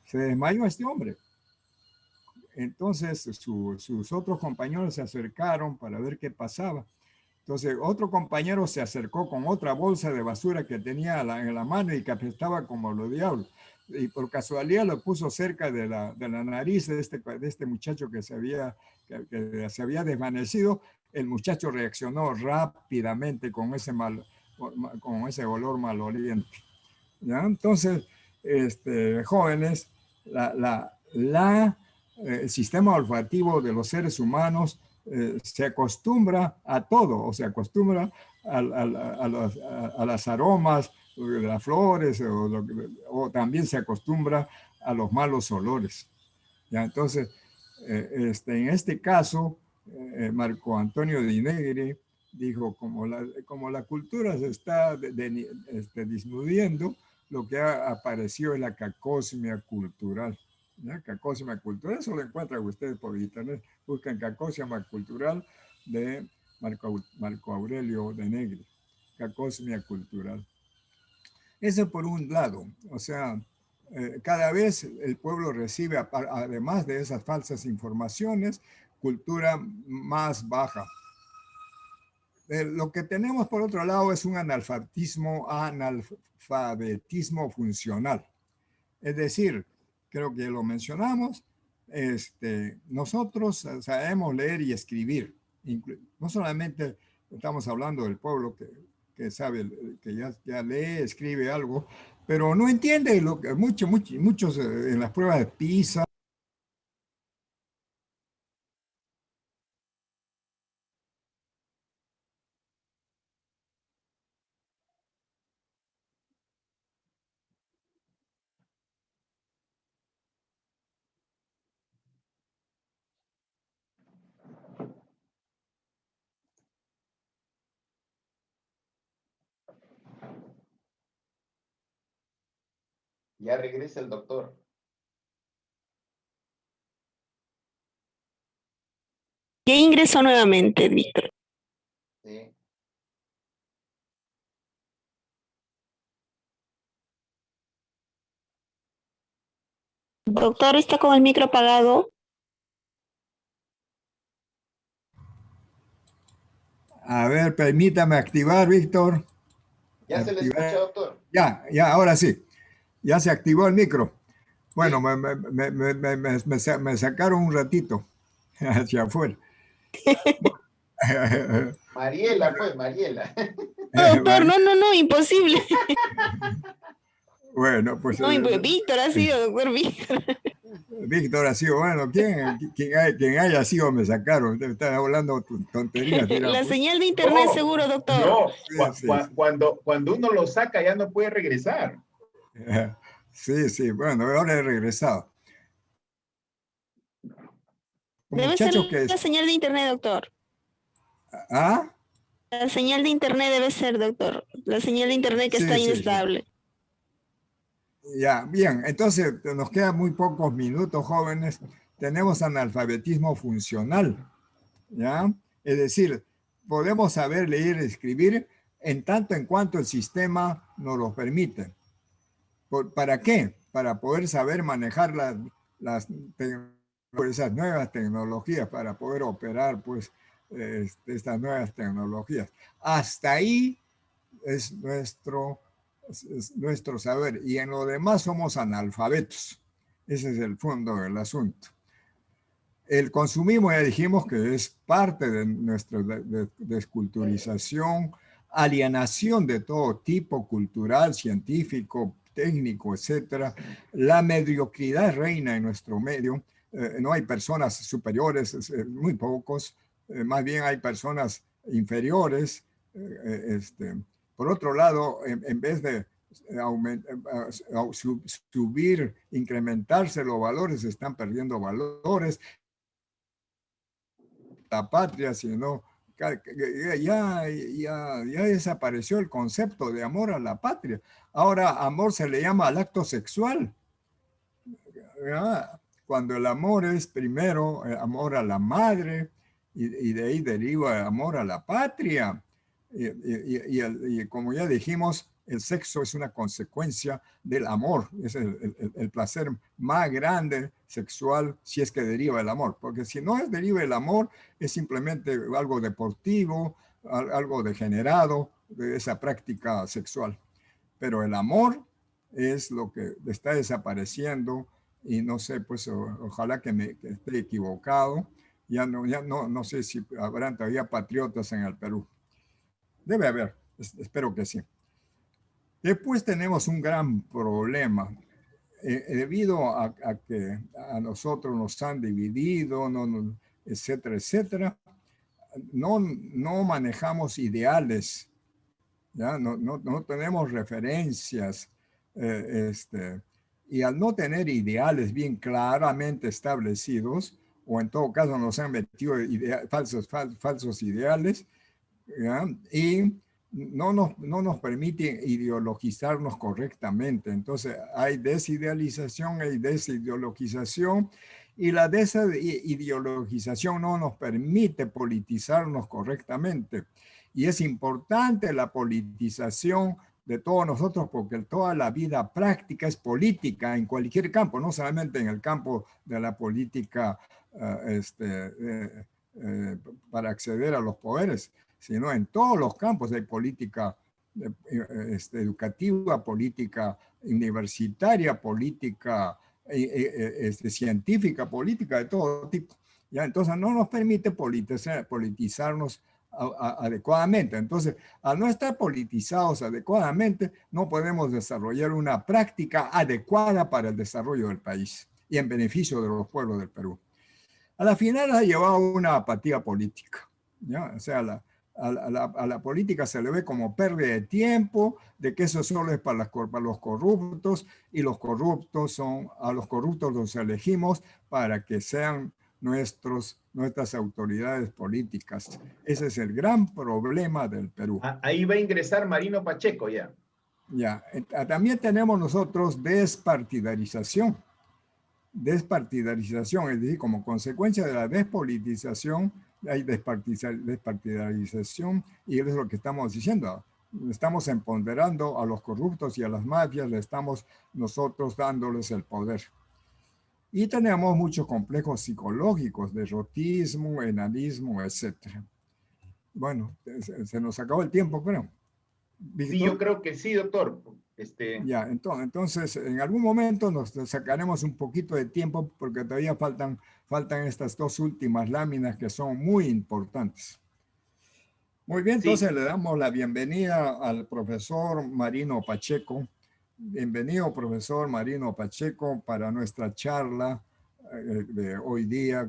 Se desmayó este hombre. Entonces sus otros compañeros se acercaron para ver qué pasaba. Entonces otro compañero se acercó con otra bolsa de basura que tenía en la mano y que apestaba como los diablos. Y por casualidad lo puso cerca de la nariz de este muchacho que se había desvanecido. El muchacho reaccionó rápidamente con ese olor maloliente. ¿Ya? Entonces, jóvenes, el sistema olfativo de los seres humanos se acostumbra a todo, o se acostumbra a las aromas de las flores, o también se acostumbra a los malos olores. ¿Ya? Entonces, en este caso, Marco Antonio Di Negri dijo, como la cultura se está disminuyendo, lo que apareció es la cacosmia cultural. ¿Ya? Cacosmia cultural, eso lo encuentran ustedes por internet, buscan cacosmia cultural de Marco Aurelio Di Negri, cacosmia cultural. Eso por un lado, o sea, cada vez el pueblo recibe, además de esas falsas informaciones, cultura más baja. Lo que tenemos por otro lado es un analfabetismo funcional. Es decir, creo que lo mencionamos, nosotros sabemos leer y escribir. No solamente estamos hablando del pueblo que sabe, que ya lee, escribe algo, pero no entiende lo que muchos en las pruebas de PISA. Ya regresa el doctor. Ya ingresó nuevamente, Víctor. Sí. Doctor, está con el micro apagado. A ver, permítame activar, Víctor. ¿Ya se le escucha, doctor? Ya, ahora sí. Ya se activó el micro. Bueno, me sacaron un ratito hacia afuera. Mariela, pues, Mariela. Doctor, no, imposible. Bueno, pues... No, Víctor ha sido, doctor Víctor. Víctor ha sido, bueno, quien haya sido me sacaron. Están hablando tonterías. La señal de internet seguro, doctor. No, sí. Cuando uno lo saca ya no puede regresar. Sí, bueno, ahora he regresado. Debe ser la señal de internet, doctor. ¿Ah? La señal de internet debe ser, doctor. La señal de internet que está inestable. Sí. Ya, bien. Entonces, nos quedan muy pocos minutos, jóvenes. Tenemos analfabetismo funcional, ¿ya? Es decir, podemos saber leer y escribir en tanto en cuanto el sistema nos lo permite. ¿Para qué? Para poder saber manejar esas nuevas tecnologías, para poder operar pues estas nuevas tecnologías. Hasta ahí es nuestro saber, y en lo demás somos analfabetos. Ese es el fondo del asunto. El consumismo, ya dijimos que es parte de nuestra desculturización, alienación de todo tipo, cultural, científico, técnico, etcétera. La mediocridad reina en nuestro medio. No hay personas superiores, muy pocos. Más bien hay personas inferiores. Por otro lado, en vez de subir, incrementarse los valores, se están perdiendo valores. La patria, sino ya desapareció el concepto de amor a la patria. Ahora amor se le llama al acto sexual. ¿Verdad? Cuando el amor es primero amor a la madre y de ahí deriva el amor a la patria. Y como ya dijimos, el sexo es una consecuencia del amor, es el placer más grande sexual si es que deriva el amor, porque si no es deriva el amor, es simplemente algo deportivo, algo degenerado de esa práctica sexual. Pero el amor es lo que está desapareciendo y no sé, pues ojalá que esté equivocado. Ya no sé si habrán todavía patriotas en el Perú. Debe haber, espero que sí. Después tenemos un gran problema. Debido a que a nosotros nos han dividido, etcétera, etcétera, no manejamos ideales, ¿ya? No tenemos referencias. Y al no tener ideales bien claramente establecidos, o en todo caso nos han metido falsos ideales, ¿ya? Y no nos permite ideologizarnos correctamente. Entonces hay desidealización, hay desideologización, y la desideologización no nos permite politizarnos correctamente. Y es importante la politización de todos nosotros porque toda la vida práctica es política en cualquier campo, no solamente en el campo de la política para acceder a los poderes, sino en todos los campos hay política educativa, política universitaria, política científica, política de todo tipo. ¿Ya? Entonces no nos permite politizarnos adecuadamente. Entonces, al no estar politizados adecuadamente, no podemos desarrollar una práctica adecuada para el desarrollo del país y en beneficio de los pueblos del Perú. A la final ha llevado a una apatía política, ¿ya? O sea, a la política se le ve como pérdida de tiempo, de que eso solo es para los corruptos, y a los corruptos los elegimos para que sean nuestras autoridades políticas. Ese es el gran problema del Perú. Ahí va a ingresar Marino Pacheco ya. Ya, también tenemos nosotros despartidarización, es decir, como consecuencia de la despolitización, hay despartidarización, y eso es lo que estamos diciendo. Estamos empoderando a los corruptos y a las mafias, le estamos nosotros dándoles el poder. Y tenemos muchos complejos psicológicos, derrotismo, enanismo, etc. Bueno, se nos acabó el tiempo, creo. ¿Víctor? Sí, yo creo que sí, doctor. Ya, entonces, en algún momento nos sacaremos un poquito de tiempo porque todavía faltan estas dos últimas láminas que son muy importantes. Muy bien, entonces le damos la bienvenida al profesor Marino Pacheco. Bienvenido, profesor Marino Pacheco, para nuestra charla de hoy día,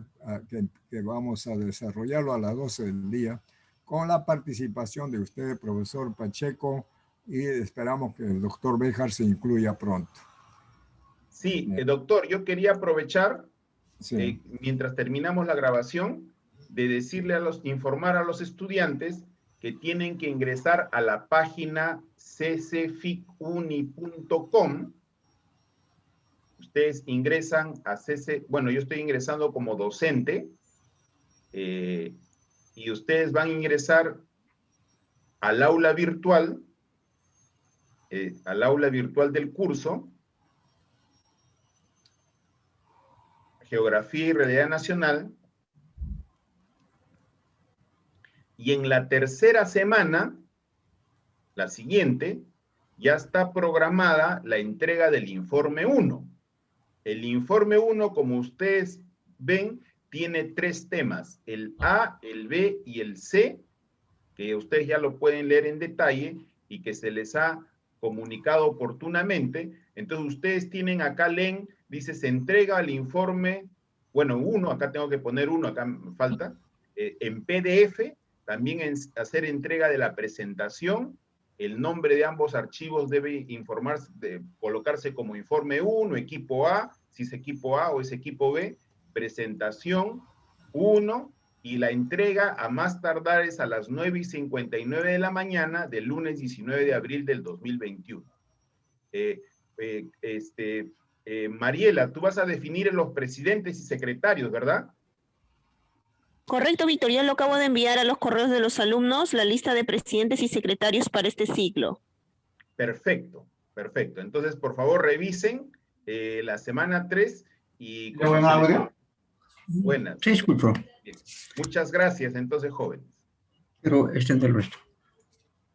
que vamos a desarrollarlo a las 12 del día, con la participación de usted, profesor Pacheco, y esperamos que el doctor Béjar se incluya pronto. Sí, doctor, yo quería aprovechar, mientras terminamos la grabación, de informar a los estudiantes que tienen que ingresar a la página ccficuni.com. Ustedes ingresan a bueno, yo estoy ingresando como docente, y ustedes van a ingresar al aula virtual del curso Geografía y Realidad Nacional, y en la tercera semana, la siguiente, ya está programada la entrega del informe 1. El informe 1, como ustedes ven, tiene 3 temas, el A, el B y el C, que ustedes ya lo pueden leer en detalle y que se les ha comunicado oportunamente. Entonces ustedes tienen acá, dice, se entrega el informe, bueno, 1, acá tengo que poner 1, acá me falta, en PDF, también hacer entrega de la presentación, El nombre de ambos archivos debe colocarse como informe 1, equipo A, si es equipo A o es equipo B, presentación 1, y la entrega a más tardar es a las 9:59 de la mañana del lunes 19 de abril del 2021. Mariela, tú vas a definir los presidentes y secretarios, ¿verdad? Correcto, Víctor. Ya lo acabo de enviar a los correos de los alumnos la lista de presidentes y secretarios para este ciclo. Perfecto, perfecto. Entonces, por favor, revisen la semana 3 y... ¿Buen audio? Buenas. Sí, escucho. Bien. Muchas gracias, entonces, jóvenes. Pero extender el resto.